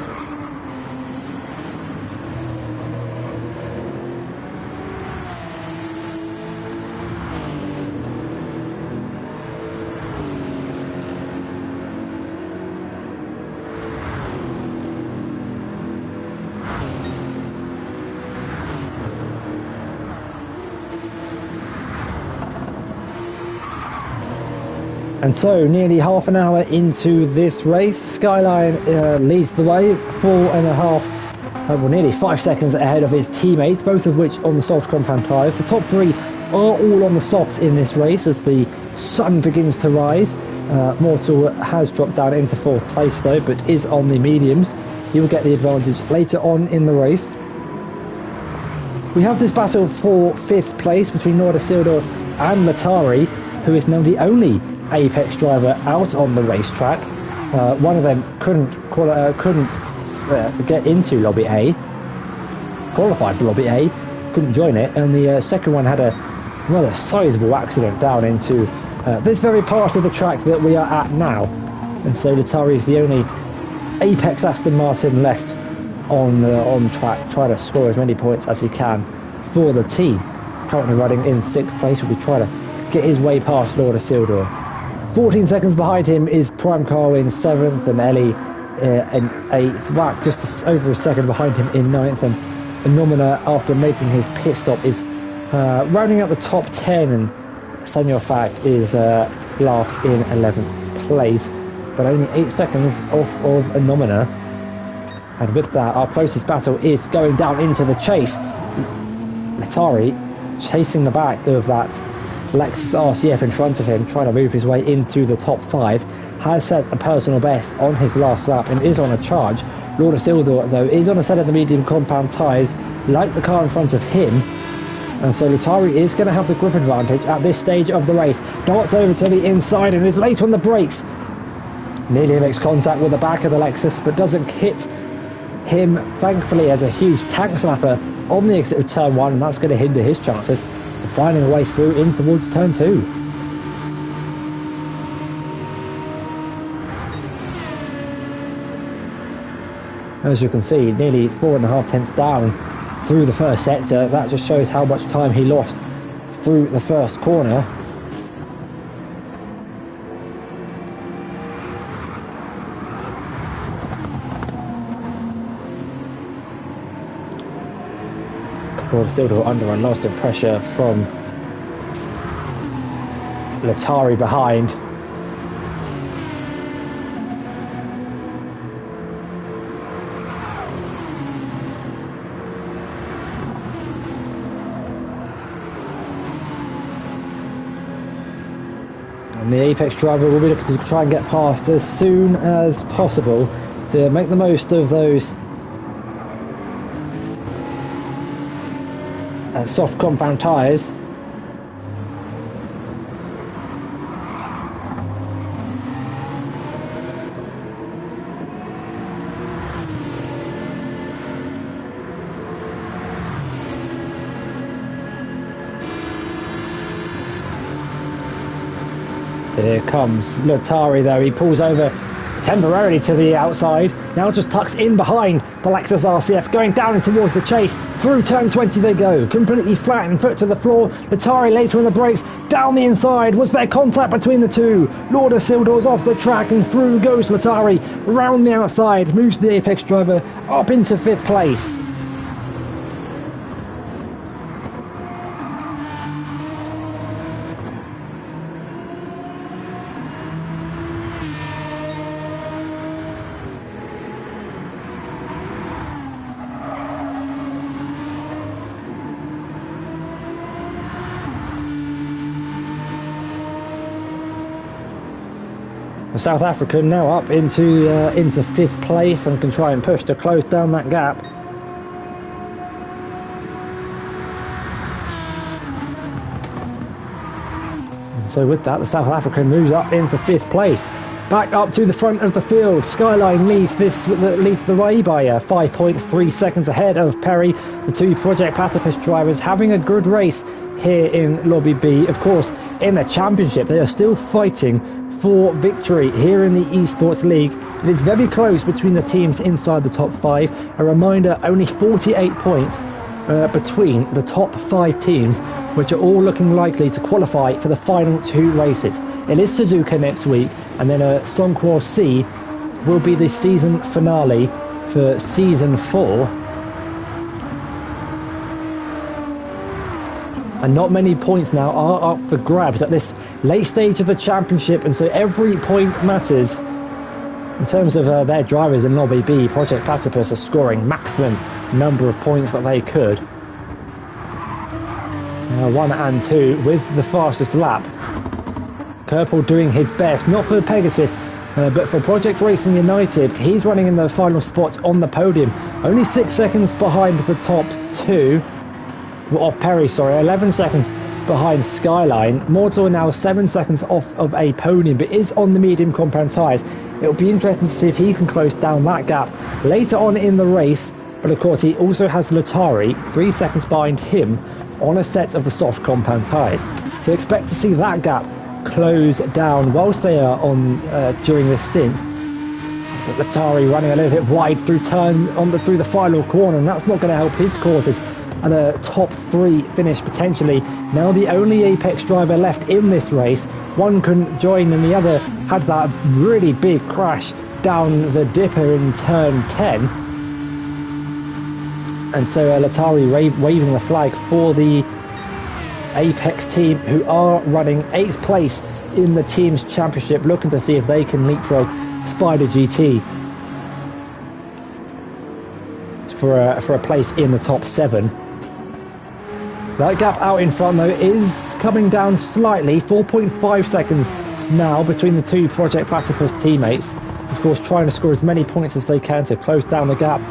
And so, nearly half an hour into this race, Skyline leads the way, 4.5, well, nearly 5 seconds ahead of his teammates, both of which on the soft compound tyres. The top 3 are all on the softs in this race as the sun begins to rise. Mortal has dropped down into 4th place though, but is on the mediums. He will get the advantage later on in the race. We have this battle for 5th place between Nord Isildur and Latari, who is now the only Apex driver out on the racetrack. One of them couldn't get into Lobby A, qualified for Lobby A, couldn't join it, and the second one had a rather sizable accident down into this very part of the track that we are at now. And so Latari is the only Apex Aston Martin left on track, trying to score as many points as he can for the team. Currently running in 6th place, will be trying to get his way past Lord Isildur. 14 seconds behind him is Prime Carl in 7th, and Ellie in 8th. Wack just over a second behind him in 9th, and Nomina, after making his pit stop, is rounding out the top 10, and Senor Fact is last in 11th place, but only 8 seconds off of Nomina. And with that, our closest battle is going down into the chase. Latari chasing the back of that Lexus RCF in front of him, trying to move his way into the top 5, has set a personal best on his last lap and is on a charge. Lord Isildur, though, is on a set of the medium compound tyres, like the car in front of him, and so Latari is going to have the grip advantage at this stage of the race. Darts over to the inside and is late on the brakes. Nearly makes contact with the back of the Lexus, but doesn't hit him, thankfully, as a huge tank slapper on the exit of turn 1, and that's going to hinder his chances of finding a way through in towards turn 2. As you can see, nearly 4.5 tenths down through the first sector. That just shows how much time he lost through the first corner. Isildur under a lot of pressure from Latari behind. And the Apex driver will be looking to try and get past as soon as possible to make the most of those soft compound tyres. Here comes Latari though, he pulls over temporarily to the outside, now just tucks in behind the Lexus RCF, going down and towards the chase. Through turn 20 they go, completely flat and foot to the floor. Latari later on the brakes, down the inside. Was there contact between the two? Lord Isildur's off the track and through goes Latari, round the outside, moves the Apex driver up into 5th place. The South African now up into 5th place and can try and push to close down that gap. And so with that, the South African moves up into 5th place. Back up to the front of the field, Skyline leads the way by 5.3 seconds ahead of Perry. The two Project Platypus drivers having a good race here in Lobby B. Of course, in the championship, they are still fighting for victory here in the Esports League. It is very close between the teams inside the top 5. A reminder, only 48 points between the top 5 teams, which are all looking likely to qualify for the final 2 races. It is Suzuka next week, and then Songkwo C will be the season finale for season 4. And not many points now are up for grabs at this late stage of the championship, and so every point matters. In terms of their drivers in Lobby B, Project Platypus are scoring maximum number of points that they could. 1 and 2 with the fastest lap. Kerpel doing his best, not for the Pegasus, but for Project Racing United. He's running in the final spot on the podium, only 6 seconds behind the top two, off Perry, sorry, 11 seconds behind Skyline. Mortal now 7 seconds off of a podium, but is on the medium compound tyres. It'll be interesting to see if he can close down that gap later on in the race, but of course he also has Latari 3 seconds behind him on a set of the soft compound tyres. So expect to see that gap close down whilst they are on during this stint. But Latari running a little bit wide through through the final corner, and that's not going to help his causes. And a top 3 finish potentially. Now the only Apex driver left in this race. One couldn't join, and the other had that really big crash down the dipper in turn 10. And so Latari waving the flag for the Apex team, who are running 8th place in the team's championship, looking to see if they can leapfrog Spider GT for a place in the top 7. That gap out in front though is coming down slightly, 4.5 seconds now between the two Project Platypus teammates. Of course, trying to score as many points as they can to close down the gap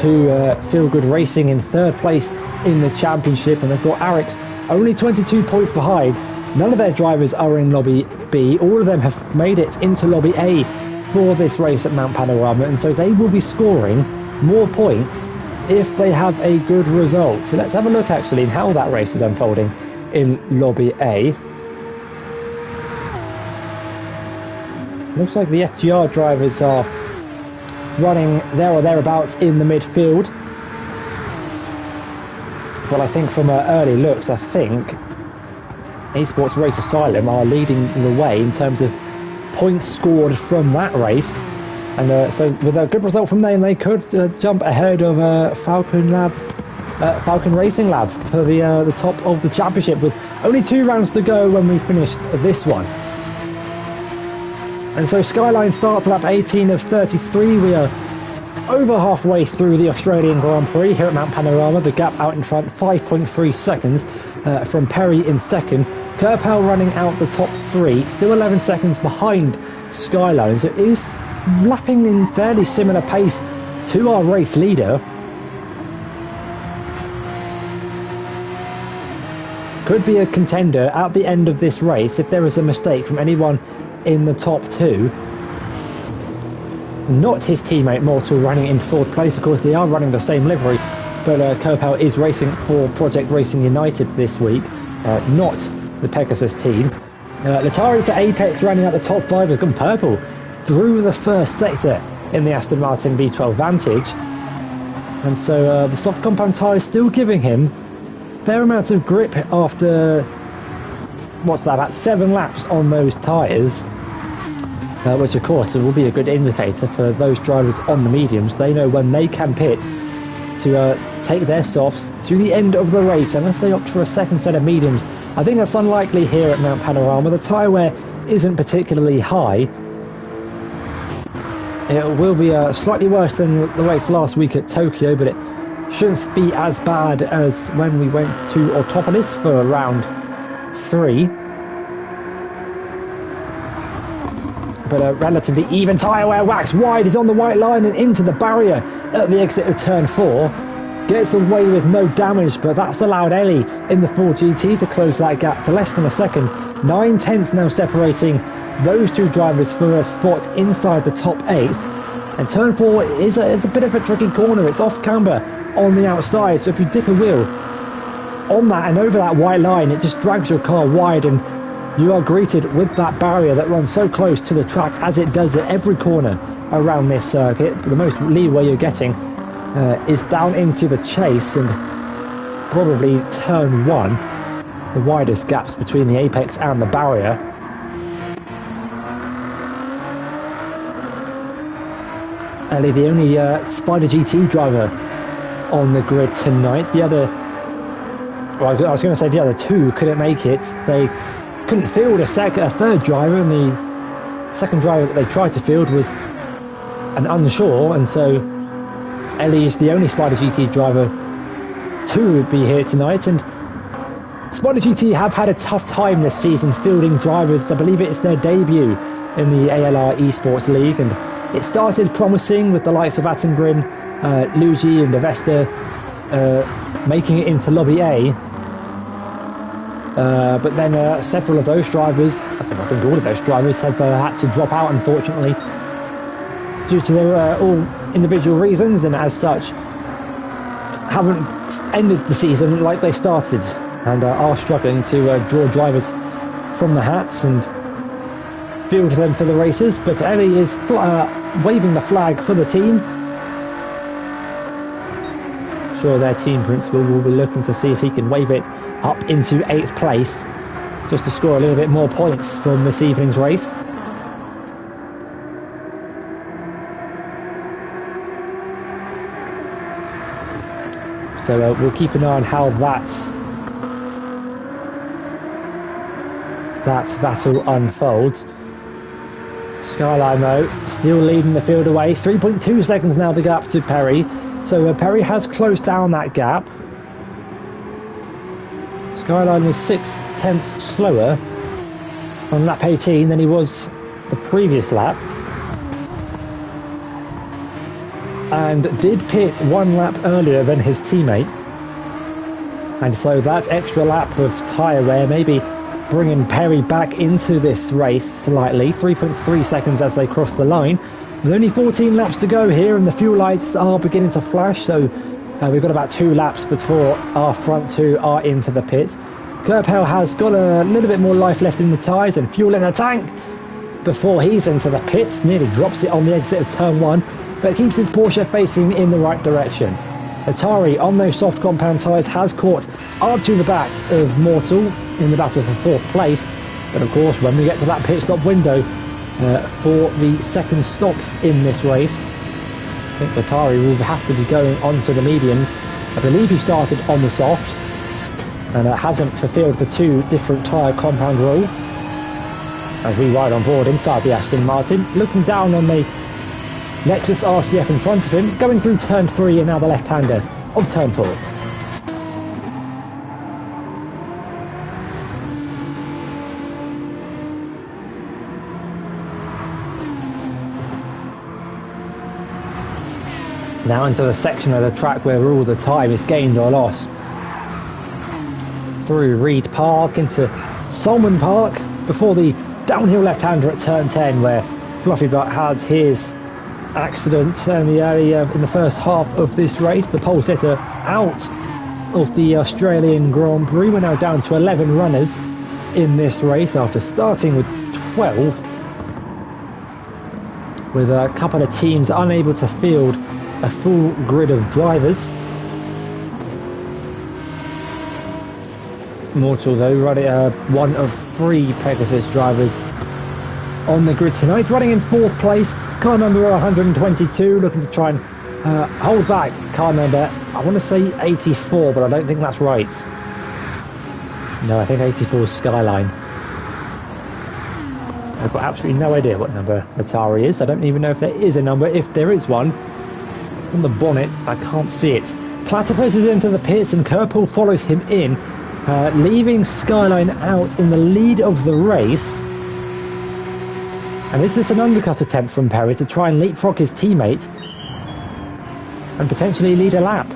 to Feel Good Racing in 3rd place in the championship, and they've got Arix only 22 points behind. None of their drivers are in Lobby B. All of them have made it into Lobby A for this race at Mount Panorama, and so they will be scoring more points if they have a good result. So let's have a look actually in how that race is unfolding in Lobby A. Looks like the FGR drivers are running there or thereabouts in the midfield. But I think from early looks, I think Esports Race Asylum are leading the way in terms of points scored from that race. And so with a good result from them, they could jump ahead of Falcon Racing Lab for the top of the championship, with only 2 rounds to go when we finish this one. And so Skyline starts lap 18 of 33. We are over halfway through the Australian Grand Prix here at Mount Panorama. The gap out in front, 5.3 seconds from Perry in 2nd. Kerpel running out the top 3, still 11 seconds behind Skyline. So it is lapping in fairly similar pace to our race leader. Could be a contender at the end of this race if there is a mistake from anyone in the top 2. Not his teammate Mortal running in 4th place. Of course, they are running the same livery, but Kerpel is racing for Project Racing United this week, not the Pegasus team. Latari for Apex running out the top 5 has gone purple through the first sector in the Aston Martin V12 Vantage, and so the soft compound tyre is still giving him fair amounts of grip after what's that, about 7 laps on those tyres, which of course will be a good indicator for those drivers on the mediums. They know when they can pit to take their softs to the end of the race, unless they opt for a second set of mediums. I think that's unlikely here at Mount Panorama. The tyre wear isn't particularly high. It will be slightly worse than the race last week at Tokyo, but it shouldn't be as bad as when we went to Autopolis for round 3. But a relatively even tyre wear. Wax wide is on the white line and into the barrier at the exit of turn 4. Gets away with no damage, but that's allowed Ellie in the 4GT to close that gap to less than a second. 9 tenths now separating those two drivers for a spot inside the top 8. And turn 4 is a bit of a tricky corner. It's off camber on the outside, so if you dip a wheel on that and over that white line, it just drags your car wide, and you are greeted with that barrier that runs so close to the track, as it does at every corner around this circuit. The most leeway you're getting is down into the chase, and probably turn 1, the widest gaps between the apex and the barrier. Ellie, the only Spider GT driver on the grid tonight. The other, well, I was going to say the other 2 couldn't make it. They couldn't field a third driver, and the second driver that they tried to field was an unsure, and so Ellie is the only Spider GT driver to be here tonight. And Spider GT have had a tough time this season fielding drivers. I believe it's their debut in the ALR Esports League, and it started promising with the likes of Attengrim, Luigi and Avesta making it into Lobby A. But then several of those drivers, I think all of those drivers have had to drop out, unfortunately, due to their all individual reasons, and as such haven't ended the season like they started, and are struggling to draw drivers from the hats and field them for the races. But Ellie is waving the flag for the team. Sure, their team principal will be looking to see if he can wave it up into 8th place, just to score a little bit more points from this evening's race. So we'll keep an eye on how that battle unfolds. Skyline though, still leading the field away. 3.2 seconds now the gap to Perry. So Perry has closed down that gap. Skyline was 6/10 slower on lap 18 than he was the previous lap, and did pit 1 lap earlier than his teammate, and so that extra lap of tyre wear maybe bringing Perry back into this race slightly. 3.3 seconds as they cross the line, with only 14 laps to go here, and the fuel lights are beginning to flash, so we've got about 2 laps before our front 2 are into the pit. Kerpel has got a little bit more life left in the tyres and fuel in the tank before he's into the pits. Nearly drops it on the exit of turn 1, but keeps his Porsche facing in the right direction. Atari on those soft compound tyres has caught up to the back of Mortal in the battle for 4th place, but of course when we get to that pit stop window for the second stops in this race, I think Atari will have to be going onto the mediums. I believe he started on the soft and hasn't fulfilled the 2 different tyre compound rule. As we ride on board inside the Aston Martin, looking down on the Lexus RCF in front of him, going through turn 3 and now the left-hander of turn 4. Now into the section of the track where all the time is gained or lost. Through Reed Park into Solomon Park before the downhill left-hander at turn 10, where Fluffy Butt had his accident in the first half of this race. The pole sitter out of the Australian Grand Prix. We're now down to 11 runners in this race after starting with 12, with a couple of teams unable to field a full grid of drivers. Mortal though running one of 3 Pegasus drivers on the grid tonight, running in 4th place. Car number 122, looking to try and hold back car number, I want to say 84, but I don't think that's right. No, I think 84 is Skyline. I've got absolutely no idea what number Atari is. I don't even know if there is a number. If there is one, it's on the bonnet. I can't see it. Platypus is into the pits and Kerpel follows him in, leaving Skyline out in the lead of the race. And is this an undercut attempt from Perry to try and leapfrog his teammate and potentially lead a lap?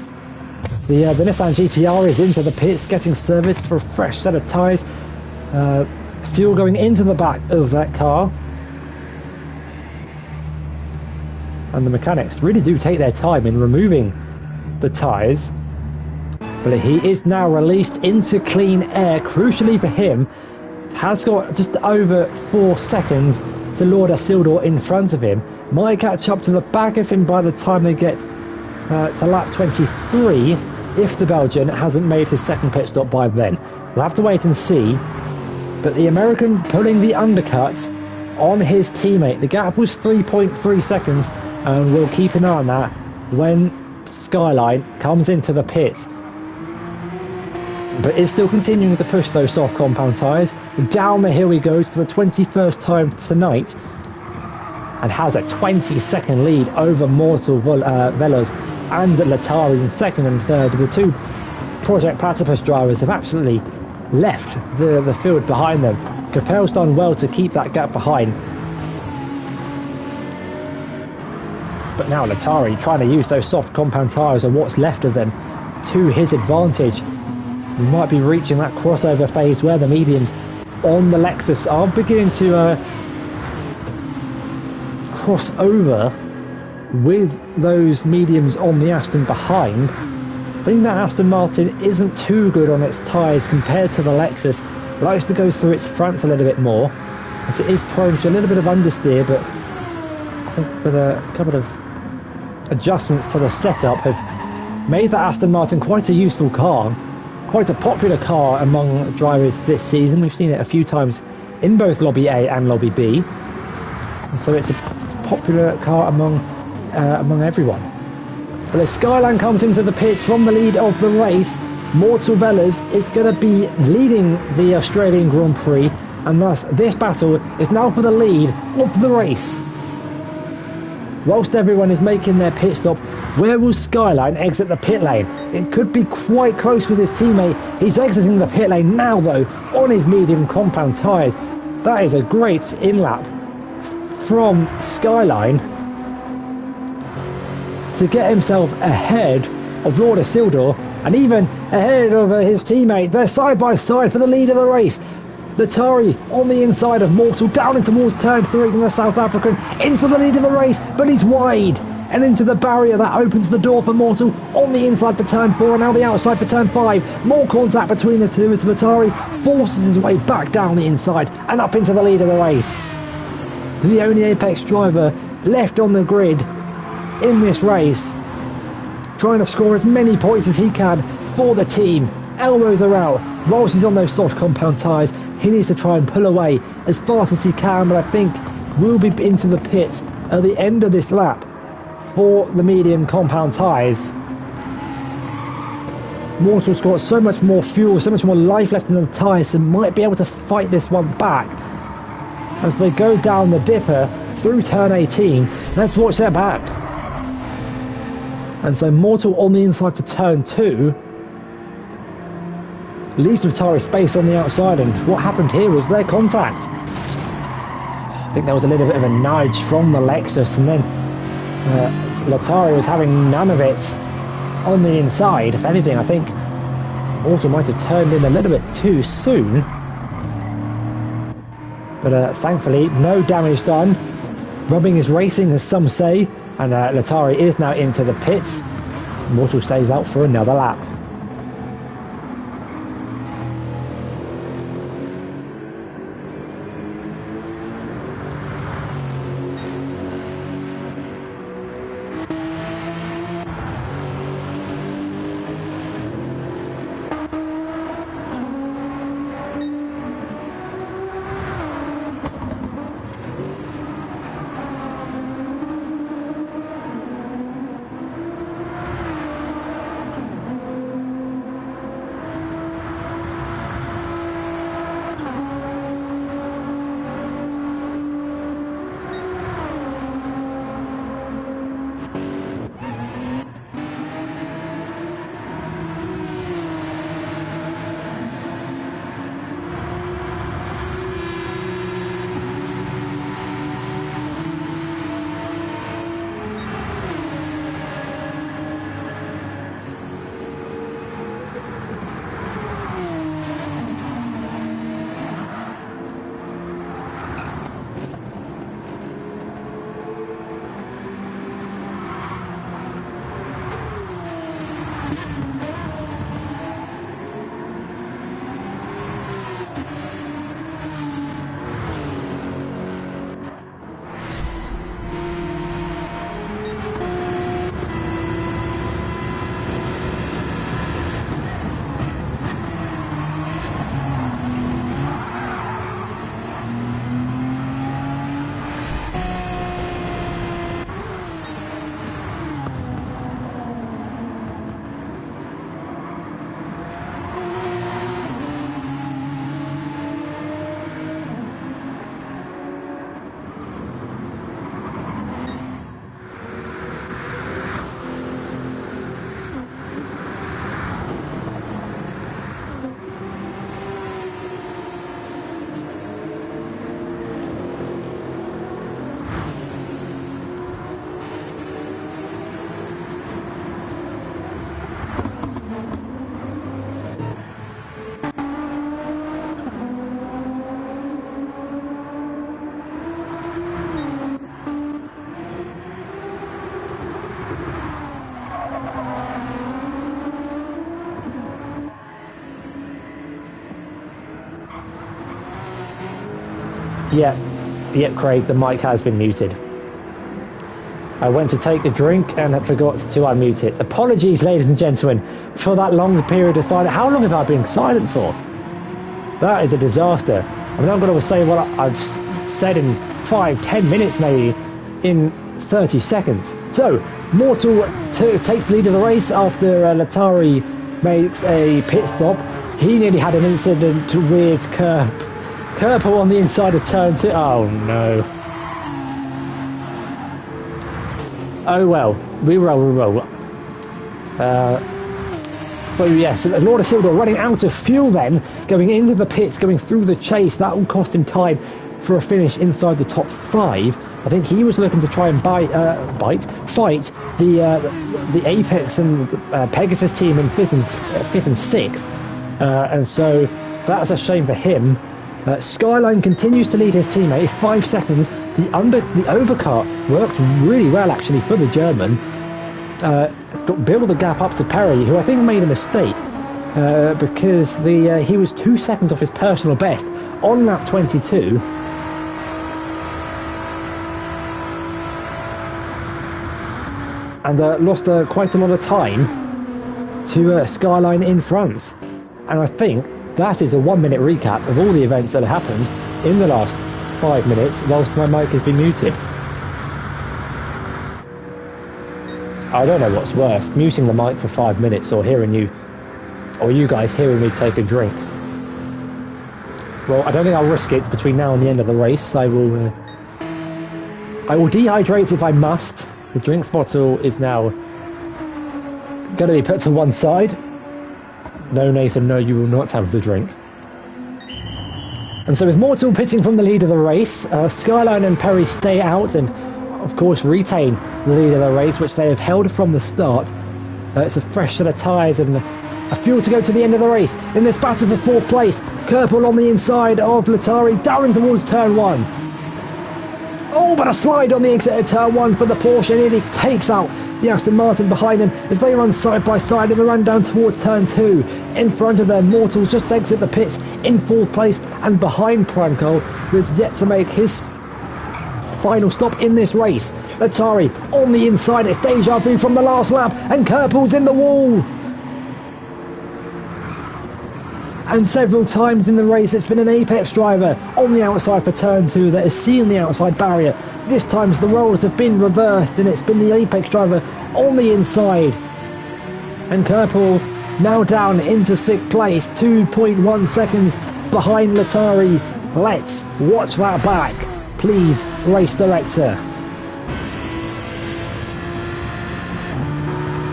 The Nissan GTR is into the pits, getting serviced for a fresh set of tyres. Fuel going into the back of that car. And the mechanics really do take their time in removing the tyres. But he is now released into clean air. Crucially for him, has got just over 4 seconds to Lord Isildur in front of him. Might catch up to the back of him by the time they get to lap 23, if the Belgian hasn't made his second pit stop by then. We'll have to wait and see. But the American pulling the undercut on his teammate. The gap was 3.3 seconds, and we'll keep an eye on that when Skyline comes into the pit. But is still continuing to push those soft compound tyres. Down the hill he goes for the 21st time tonight, and has a 20-second lead over Mortal Velos and Latari in second and third. The 2 Project Platypus drivers have absolutely left the field behind them. Capel's done well to keep that gap behind. But now Latari trying to use those soft compound tyres and what's left of them to his advantage. We might be reaching that crossover phase where the mediums on the Lexus are beginning to cross over with those mediums on the Aston behind. I think that Aston Martin isn't too good on its tyres compared to the Lexus. It likes to go through its fronts a little bit more, as it is prone to a little bit of understeer, but I think with a couple of adjustments to the setup have made that Aston Martin quite a useful car, quite a popular car among drivers this season. We've seen it a few times in both Lobby A and Lobby B, and so it's a popular car among everyone. But as Skyline comes into the pits from the lead of the race, Mortal Vellas is going to be leading the Australian Grand Prix, and thus this battle is now for the lead of the race. Whilst everyone is making their pit stop, where will Skyline exit the pit lane? It could be quite close with his teammate. He's exiting the pit lane now though, on his medium compound tyres. That is a great in-lap from Skyline to get himself ahead of Lord Isildur and even ahead of his teammate. They're side by side for the lead of the race. Latari on the inside of Mortal, down in towards turn 3 from the South African, in for the lead of the race, but he's wide and into the barrier that opens the door for Mortal on the inside for turn 4 and now the outside for turn 5. More contact between the two as Latari forces his way back down the inside and up into the lead of the race. The only Apex driver left on the grid in this race, trying to score as many points as he can for the team. Elbows are out whilst he's on those soft compound tyres. He needs to try and pull away as fast as he can, but I think we'll be into the pits at the end of this lap for the medium compound tyres. Mortal's got so much more fuel, so much more life left in the tyres, so might be able to fight this one back as they go down the dipper through turn 18. Let's watch their back. And so Mortal on the inside for turn 2 leaves Latari space on the outside, and what happened here was their contact. I think there was a little bit of a nudge from the Lexus, and then Latari was having none of it on the inside. If anything, I think Mortal might have turned in a little bit too soon, but thankfully no damage done. Rubbing is racing, as some say, and Latari is now into the pits. Mortal stays out for another lap. Yep, Craig, the mic has been muted. I went to take a drink and had forgot to unmute it. Apologies, ladies and gentlemen, for that long period of silence. How long have I been silent for? That is a disaster. I mean, I'm going to say what I've said in 5-10 minutes, maybe, in 30 seconds. So, Mortal takes the lead of the race after Latari makes a pit stop. He nearly had an incident with Kerpel on the inside of turn 2. Oh, no. Oh well, we roll. So yes, Lord of Silver running out of fuel then, going into the pits, going through the chase. That will cost him time for a finish inside the top 5. I think he was looking to try and fight the Apex and Pegasus team in 5th and 6th, and so that's a shame for him. Skyline continues to lead his teammate 5 seconds. The overcut worked really well actually for the German. Built the gap up to Perry, who I think made a mistake because he was 2 seconds off his personal best on lap 22. And lost quite a lot of time to Skyline in front. And I think that is a 1-minute recap of all the events that have happened in the last 5 minutes whilst my mic has been muted. I don't know what's worse, muting the mic for 5 minutes or you guys hearing me take a drink. Well, I don't think I'll risk it between now and the end of the race. I will dehydrate if I must. The drinks bottle is now going to be put to one side. No, Nathan, no, you will not have the drink. And so with Mortal pitting from the lead of the race, Skyline and Perry stay out and, of course, retain the lead of the race, which they have held from the start. It's a fresh set of tyres and a fuel to go to the end of the race. In this battle for 4th place, Kerpel on the inside of Latari, down towards turn 1. Oh, but a slide on the exit of turn 1 for the Porsche, nearly takes out the Aston Martin behind them as they run side by side in the run down towards turn 2. In front of them, Mortals just exit the pits in 4th place and behind Primecole, who has yet to make his final stop in this race. Latari on the inside, it's deja vu from the last lap, and Kerpel's in the wall. And several times in the race it's been an Apex driver on the outside for turn 2 that has seen the outside barrier. This time the roles have been reversed and it's been the Apex driver on the inside. And Kerpel now down into 6th place, 2.1 seconds behind Latari. Let's watch that back, please, race director.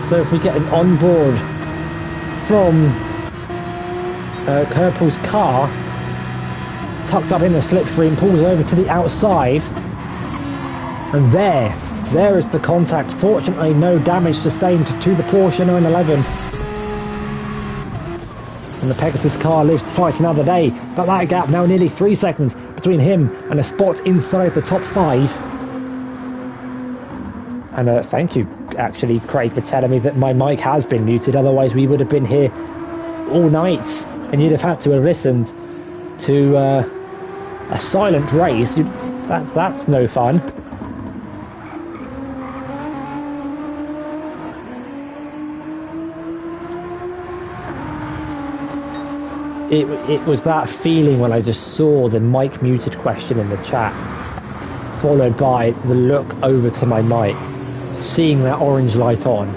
So if we get an onboard from Kerpel's car, tucked up in the slipstream, pulls over to the outside, and there is the contact. Fortunately, no damage sustained to the Porsche 911, and the Pegasus car lives to fight another day. But that gap now nearly 3 seconds between him and a spot inside the top 5. And thank you, actually, Craig, for telling me that my mic has been muted. Otherwise, we would have been here all night. And you'd have had to have listened to a silent race. That's no fun. It was that feeling when I just saw the mic muted question in the chat, followed by the look over to my mic, seeing that orange light on.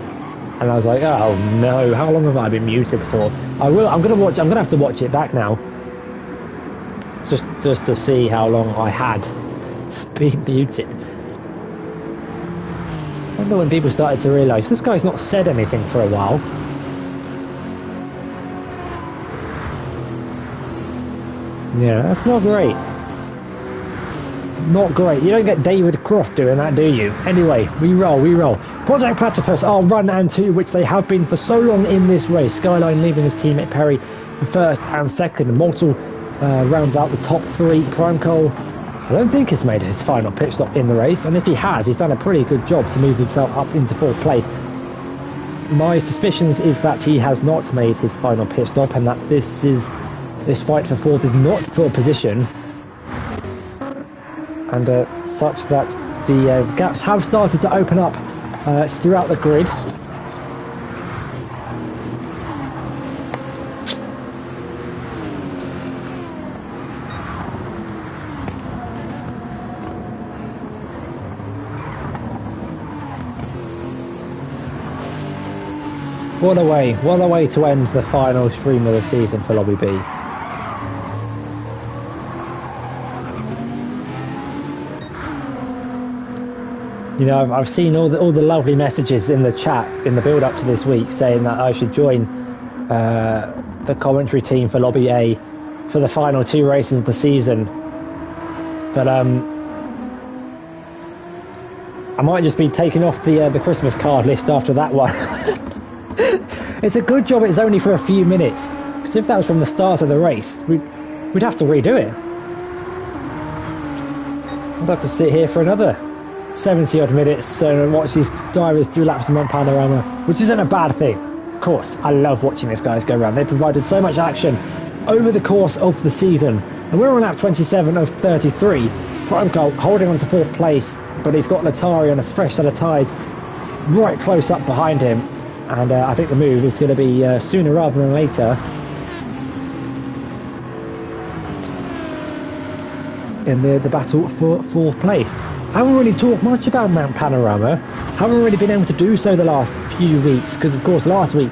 And I was like, oh no, how long have I been muted for? I'm gonna have to watch it back now. Just to see how long I had been muted. I wonder when people started to realise this guy's not said anything for a while. Yeah, that's not great. Not great. You don't get David Croft doing that, do you? Anyway, we roll. Project Platypus are run and 2, which they have been for so long in this race. Skyline leaving his teammate Perry for 1st and 2nd. Mortal rounds out the top 3. Primecole, I don't think has made his final pit stop in the race, and if he has, he's done a pretty good job to move himself up into 4th place. My suspicions is that he has not made his final pit stop, and that this fight for 4th is not for position. and such that the gaps have started to open up throughout the grid. What a way to end the final stream of the season for Lobby B. You know, I've seen all the lovely messages in the chat in the build up to this week saying that I should join the commentary team for Lobby A for the final 2 races of the season. But I might just be taking off the Christmas card list after that one. It's a good job it's only for a few minutes, because if that was from the start of the race, we'd have to redo it. I'd have to sit here for another 70 odd minutes and watch these drivers do laps on Panorama, which isn't a bad thing. Of course, I love watching these guys go around. They provided so much action over the course of the season, and we're on lap 27 of 33. Prime Cole holding on to 4th place, but he's got Latari on a fresh set of tyres right close up behind him, and I think the move is going to be sooner rather than later. In the battle for 4th place. Haven't really talked much about Mount Panorama. Haven't really been able to do so the last few weeks, because of course last week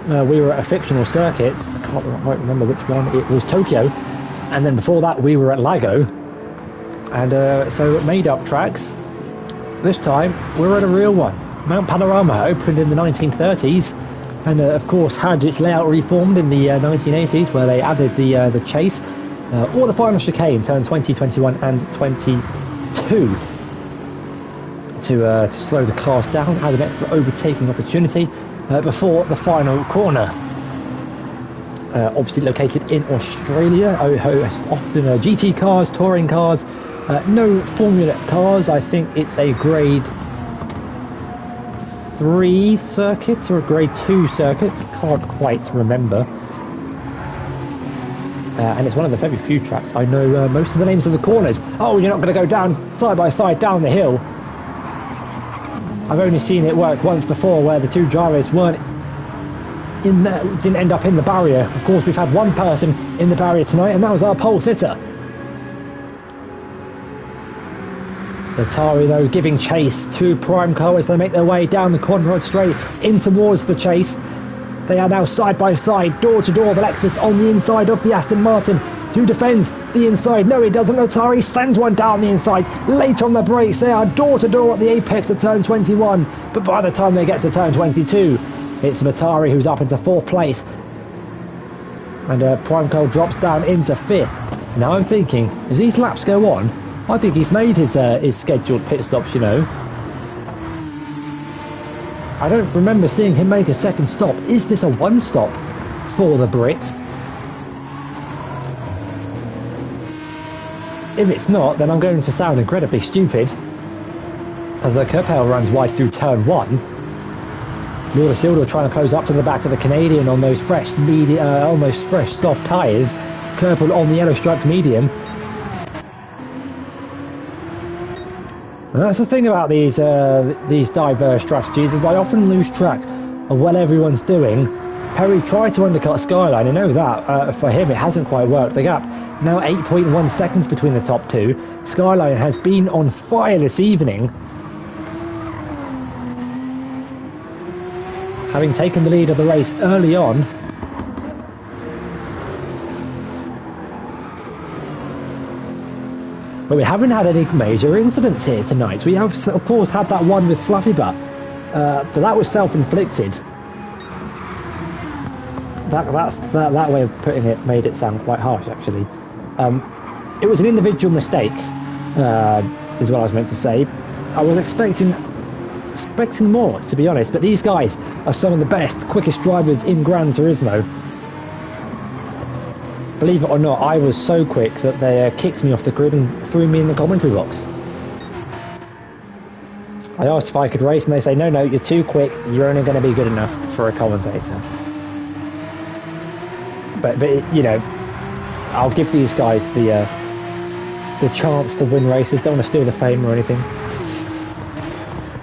we were at a fictional circuit. I can't quite remember which one. It was Tokyo, and then before that we were at Lago, and so made up tracks. This time we're at a real one. Mount Panorama opened in the 1930s, and of course had its layout reformed in the 1980s, where they added the chase or the final chicane, turn 20, 21 and 22 to slow the cars down, add an extra overtaking opportunity before the final corner. Obviously located in Australia, often GT cars, touring cars, no Formula cars. I think it's a grade 3 circuit or a grade 2 circuit, can't quite remember. And it's one of the very few tracks I know most of the names of the corners. Oh, you're not going to go down side by side down the hill. I've only seen it work once before, where the 2 drivers weren't in there, didn't end up in the barrier. Of course, we've had one person in the barrier tonight, and that was our pole sitter. Atari, though, giving chase to Prime Car as they make their way down the Conrad straight in towards the chase. They are now side by side, door to door, the Lexus on the inside of the Aston Martin. Who defends the inside? No, it doesn't. Atari sends one down the inside. Late on the brakes, they are door to door at the apex of turn 21. But by the time they get to turn 22, it's Atari who's up into 4th place. And Prime Cole drops down into 5th. Now I'm thinking, as these laps go on, I think he's made his scheduled pit stops, you know. I don't remember seeing him make a second stop. Is this a 1 stop for the Brit? If it's not, then I'm going to sound incredibly stupid, as the Capel runs wide through turn 1. Laura Silva trying to close up to the back of the Canadian on those fresh, almost fresh soft tyres. Kerpel on the yellow striped medium. And that's the thing about these diverse strategies, is I often lose track of what everyone's doing. Perry tried to undercut Skyline, I know that. For him it hasn't quite worked. The gap now 8.1 seconds between the top 2. Skyline has been on fire this evening, having taken the lead of the race early on. But we haven't had any major incidents here tonight. We have, of course, had that one with Fluffy Butt, but that was self-inflicted. That way of putting it made it sound quite harsh, actually. It was an individual mistake, is what I was meant to say. I was expecting more, to be honest, but these guys are some of the best, quickest drivers in Gran Turismo. Believe it or not, I was so quick that they kicked me off the grid and threw me in the commentary box. I asked if I could race, and they say, no, you're too quick, you're only going to be good enough for a commentator. But you know, I'll give these guys the the chance to win races. Don't want to steal the fame or anything.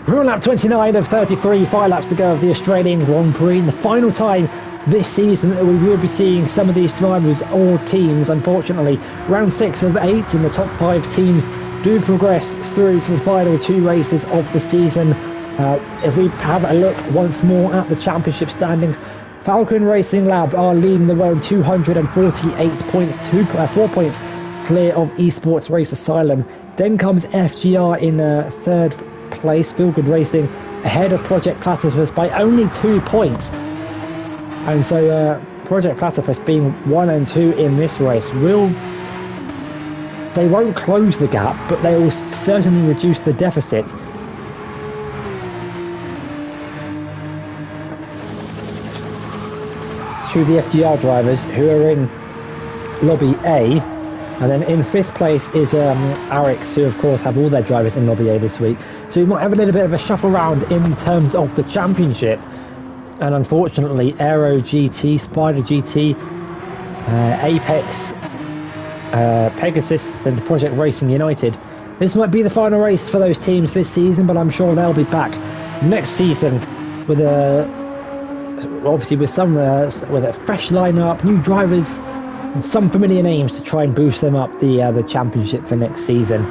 We're on lap 29 of 33, 5 laps to go of the Australian Grand Prix. The final time this season that we will be seeing some of these drivers or teams. Unfortunately, round 6 of 8 in the top 5 teams do progress through to the final 2 races of the season. If we have a look once more at the championship standings, Falcon Racing Lab are leading the way on 248 points, 4 points clear of Esports Race Asylum. Then comes FGR in 3rd place, Feel Good Racing ahead of Project Platypus by only 2 points. And so Project Platypus being 1 and 2 in this race they won't close the gap, but they will certainly reduce the deficit. To the FGR drivers who are in Lobby A, and then in 5th place is Arix, who of course have all their drivers in Lobby A this week. So we might have a little bit of a shuffle round in terms of the championship. And unfortunately, Aero GT, Spider GT, Apex, Pegasus and Project Racing United. This might be the final race for those teams this season, but I'm sure they'll be back next season with obviously with a fresh lineup, new drivers, and some familiar names to try and boost them up the championship for next season.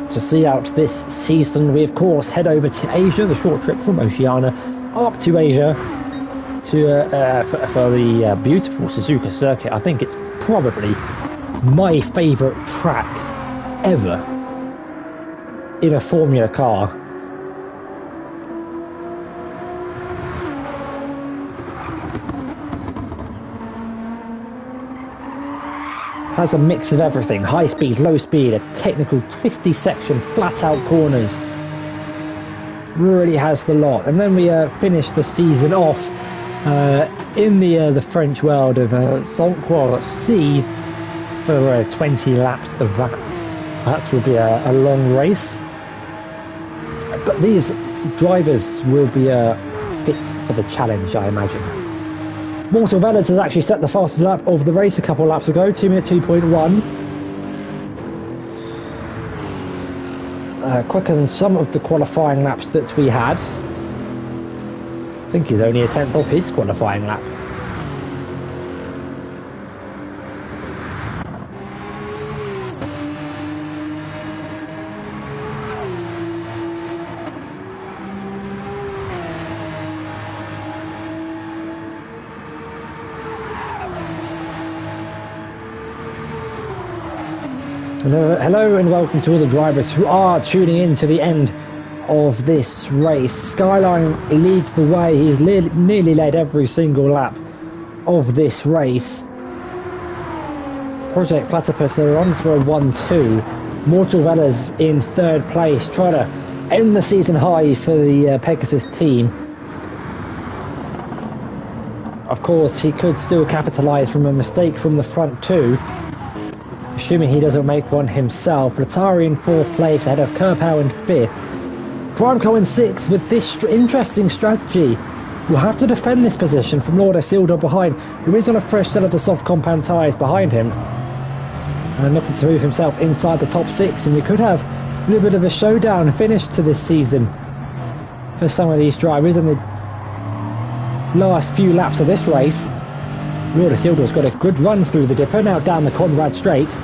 To see out this season, we of course head over to Asia, the short trip from Oceania up to Asia for the beautiful Suzuka circuit. I think it's probably my favourite track ever in a Formula car. Has a mix of everything: high speed, low speed, a technical twisty section, flat out corners. Really has the lot. And then we finish the season off in the French world of Saint-Croix for 20 laps of that. That will be a long race, but these drivers will be fit for the challenge, I imagine. Mortal Velas has actually set the fastest lap of the race a couple of laps ago, 2 minute 2.1. Quicker than some of the qualifying laps that we had. I think he's only a 10th off his qualifying lap. Hello and welcome to all the drivers who are tuning in to the end of this race. Skyline leads the way. He's nearly led every single lap of this race. Project Platypus are on for a 1-2. Mortal Velas in 3rd place, trying to end the season high for the Pegasus team. Of course, he could still capitalise from a mistake from the front too, assuming he doesn't make one himself. Latari in 4th place ahead of Kerpow in 5th. Primeco in 6th with this interesting strategy. We'll have to defend this position from Lord Isildur behind, who is on a fresh set of the soft compound tyres behind him, and looking to move himself inside the top 6, and we could have a little bit of a showdown finish to this season for some of these drivers in the last few laps of this race. Lord Isildur's got a good run through the dipper, now down the Conrad Straight.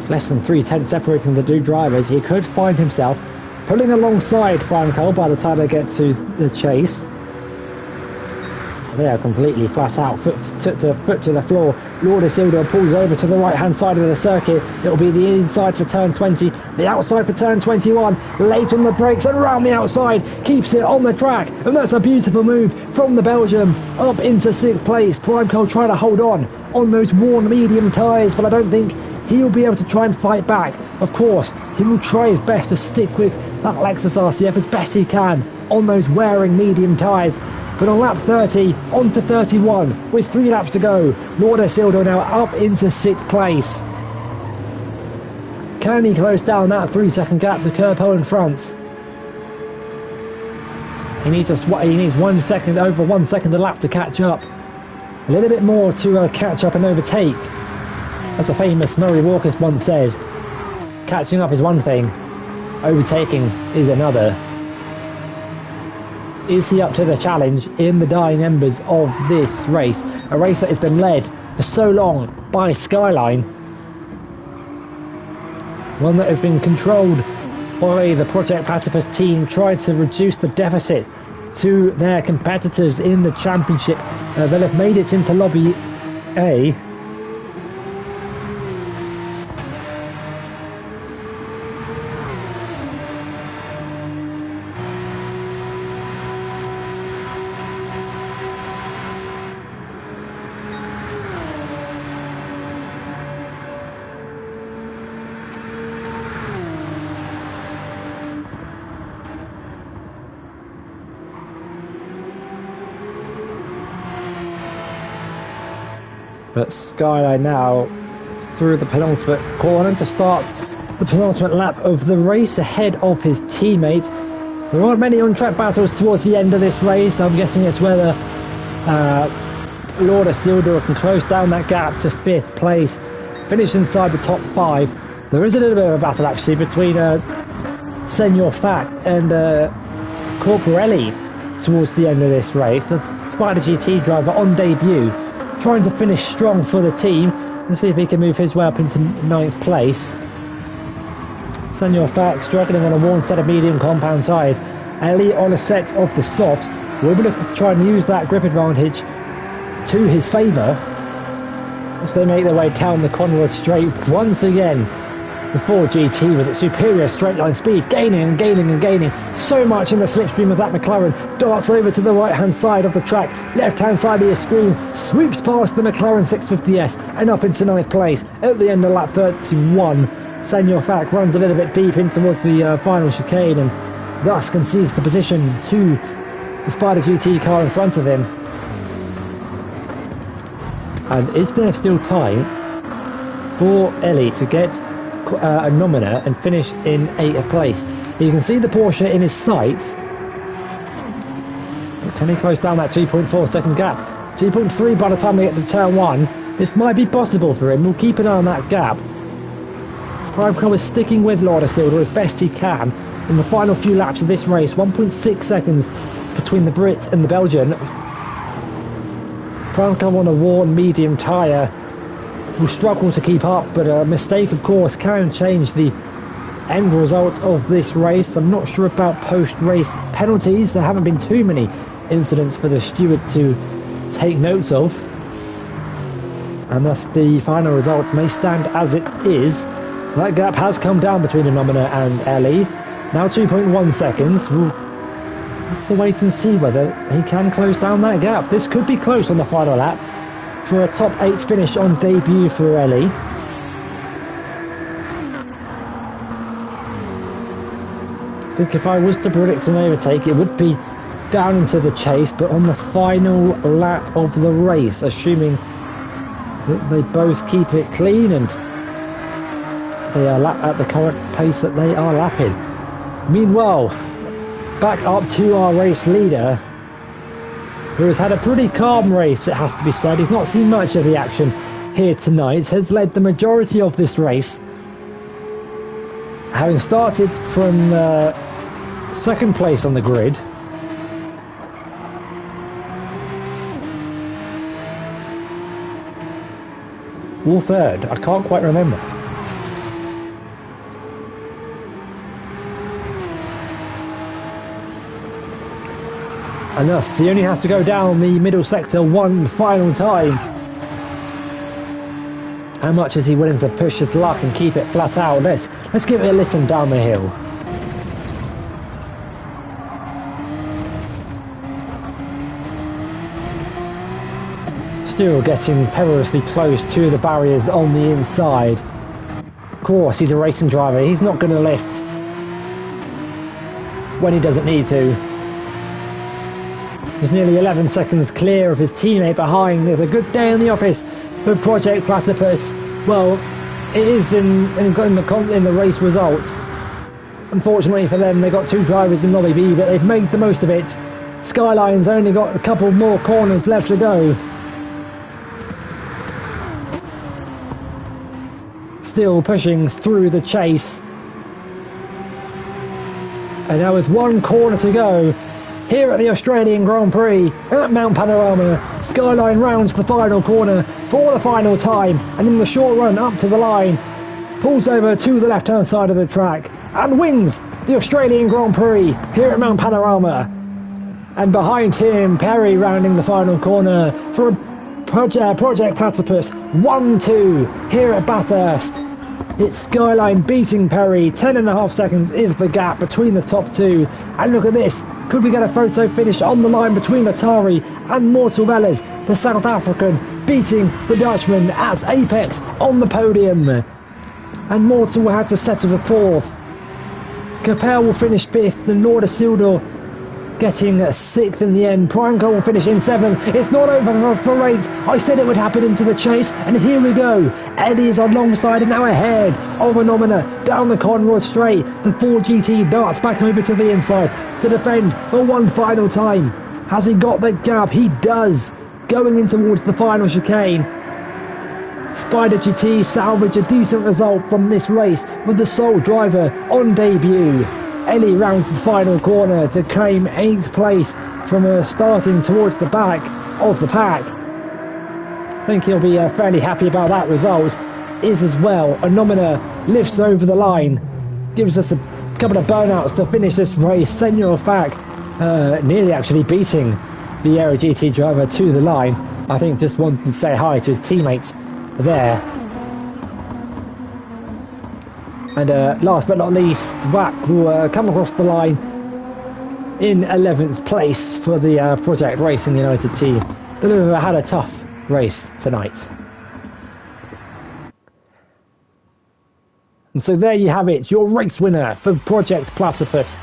Less than 3/10 separating the two drivers. He could find himself pulling alongside Franco by the time they get to the chase. They are completely flat out, foot to the floor. Lord Isildur pulls over to the right hand side of the circuit. It'll be the inside for turn 20, the outside for turn 21. Late on the brakes and around the outside, keeps it on the track, and that's a beautiful move from the Belgium up into 6th place. Primeco trying to hold on those worn medium tyres, but I don't think he'll be able to try and fight back. Of course, he will try his best to stick with that Lexus RCF as best he can on those wearing medium tyres. But on lap 30, on to 31, with 3 laps to go, Lord Isildur now up into 6th place. Can he close down that 3-second gap to Kerpow in front? He needs 1 second, over 1 second a lap to catch up. A little bit more to catch up and overtake. As the famous Murray Walker once said, catching up is one thing, overtaking is another. Is he up to the challenge in the dying embers of this race? A race that has been led for so long by Skyline. One that has been controlled by the Project Platypus team, trying to reduce the deficit to their competitors in the championship. They'll have made it into Lobby A. But Skyline now through the penultimate corner to start the penultimate lap of the race ahead of his teammate. There aren't many on-track battles towards the end of this race. I'm guessing it's whether Lord Isildur can close down that gap to 5th place, finish inside the top 5. There is a little bit of a battle actually between Senor Fat and Corporelli towards the end of this race. The Spider GT driver on debut, trying to finish strong for the team. Let's see if he can move his way up into 9th place. Senor Fat struggling on a worn set of medium compound tyres. Ellie on a set of the softs. We'll be looking to try and use that grip advantage to his favour as they make their way down the Conrad Straight once again. The Ford GT with its superior straight line speed, gaining and gaining and gaining so much in the slipstream of that McLaren, darts over to the right hand side of the track, left hand side of your screen, swoops past the McLaren 650S and up into 9th place at the end of lap 31. Senor Fat runs a little bit deep in towards the final chicane and thus concedes the position to the Spider GT car in front of him. And is there still time for Ellie to get a nomina and finish in 8th place? You can see the Porsche in his sights. Can he close down that 2.4 second gap? 2.3 by the time we get to turn 1. This might be possible for him. We'll keep an eye on that gap. Primeco is sticking with Lord Isildur as best he can in the final few laps of this race. 1.6 seconds between the Brit and the Belgian. Primeco on a worn medium tyre will struggle to keep up, but a mistake of course can change the end result of this race. I'm not sure about post-race penalties. There haven't been too many incidents for the stewards to take notes of, and thus the final results may stand as it is. That gap has come down between Anomina and Ellie, now 2.1 seconds. We'll have to wait and see whether he can close down that gap. This could be close on the final lap for a top 8 finish on debut for Ellie. I think if I was to predict an overtake, it would be down into the chase, but on the final lap of the race, assuming that they both keep it clean and they are lap at the current pace that they are lapping. Meanwhile, back up to our race leader, who has had a pretty calm race, it has to be said. He's not seen much of the action here tonight, has led the majority of this race, having started from 2nd place on the grid. Or 3rd, I can't quite remember. And thus, he only has to go down the middle sector one final time. How much is he willing to push his luck and keep it flat out? Let's give it a listen down the hill. Still getting perilously close to the barriers on the inside. Of course, he's a racing driver. He's not going to lift when he doesn't need to. He's nearly 11 seconds clear of his teammate behind. There's a good day in the office for Project Platypus. Well, it is in the race results. Unfortunately for them, they got 2 drivers in Lobby B, but they've made the most of it. Skyline's only got a couple more corners left to go. still pushing through the chase. And now with one corner to go, here at the Australian Grand Prix at Mount Panorama, Skyline rounds the final corner for the final time, and in the short run up to the line, pulls over to the left-hand side of the track and wins the Australian Grand Prix here at Mount Panorama. And behind him, Perry rounding the final corner for Project Platypus 1-2 here at Bathurst. It's Skyline beating Perry. 10.5 seconds is the gap between the top two. And look at this. Could we get a photo finish on the line between Atari and Mortal Velez, the South African, beating the Dutchman as Apex on the podium. And Mortal had to settle for fourth. Capel will finish fifth, and Nordersilder getting sixth in the end. Primeco will finish in seventh. It's not over for eighth. I said it would happen into the chase, and here we go. Eddie is alongside and now ahead of Anomina down the Conroy straight. The 4GT darts back over to the inside to defend for one final time. Has he got the gap? He does. Going in towards the final chicane. Spider GT salvage a decent result from this race with the sole driver on debut. Ellie rounds the final corner to claim 8th place from starting towards the back of the pack. I think he'll be fairly happy about that result. Is as well. Anomina lifts over the line, gives us a couple of burnouts to finish this race. Senor Fac nearly actually beating the Aero GT driver to the line. I think just wanted to say hi to his teammates there. And last but not least, Wack will come across the line in 11th place for the Project Racing United team. They've had a tough race tonight. And so there you have it, your race winner for Project Platypus.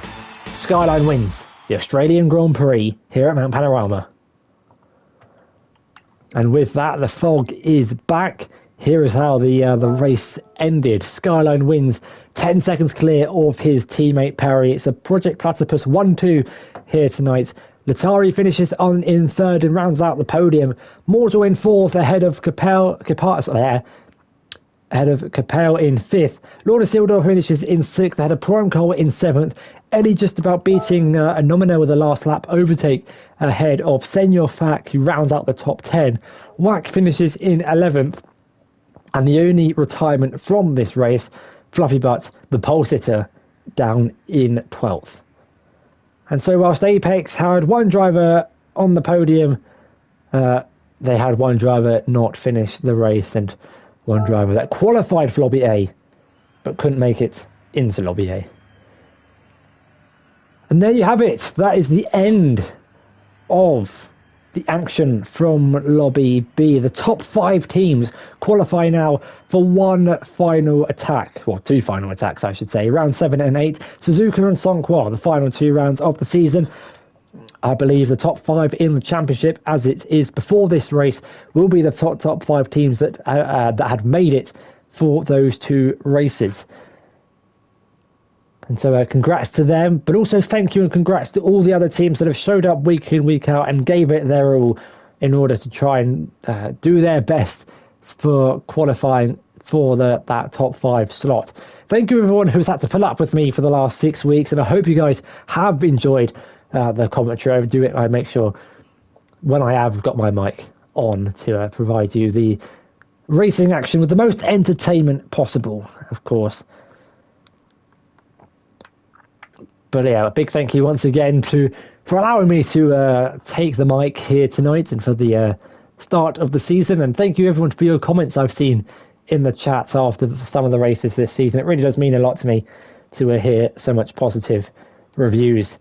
Skyline wins the Australian Grand Prix here at Mount Panorama. And with that, the fog is back. Here is how the race ended. Skyline wins 10 seconds clear of his teammate Perry. It's a Project Platypus 1-2 here tonight. Latari finishes on in third and rounds out the podium. Mortal in fourth ahead of Capel in fifth. Lorna Sildor finishes in sixth ahead of Prime in seventh. Ellie just about beating Anomina with the last lap overtake ahead of Senor Fac, who rounds out the top 10. Wack finishes in 11th. And the only retirement from this race, Fluffy Butt, the pole sitter, down in 12th. And so whilst Apex had one driver on the podium, they had one driver not finish the race and one driver that qualified for Lobby A but couldn't make it into Lobby A. And there you have it. That is the end of the action from Lobby B. The top 5 teams qualify now for one final attack, well, 2 final attacks I should say, round 7 and 8. Suzuka and Songhua, the final 2 rounds of the season. I believe the top 5 in the championship, as it is before this race, will be the top 5 teams that had made it for those 2 races. And so congrats to them, but also thank you and congrats to all the other teams that have showed up week in, week out and gave it their all in order to try and do their best for qualifying for that top 5 slot. Thank you everyone who's had to fill up with me for the last 6 weeks, and I hope you guys have enjoyed the commentary. I make sure when I have got my mic on to provide you the racing action with the most entertainment possible, of course. But yeah, a big thank you once again for allowing me to take the mic here tonight and for the start of the season. And thank you everyone for your comments I've seen in the chat after some of the races this season. It really does mean a lot to me to hear so much positive reviews.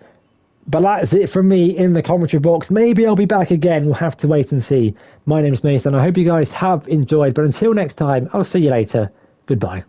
But that's it from me in the commentary box. Maybe I'll be back again. We'll have to wait and see. My name's Nathan. I hope you guys have enjoyed. But until next time, I'll see you later. Goodbye.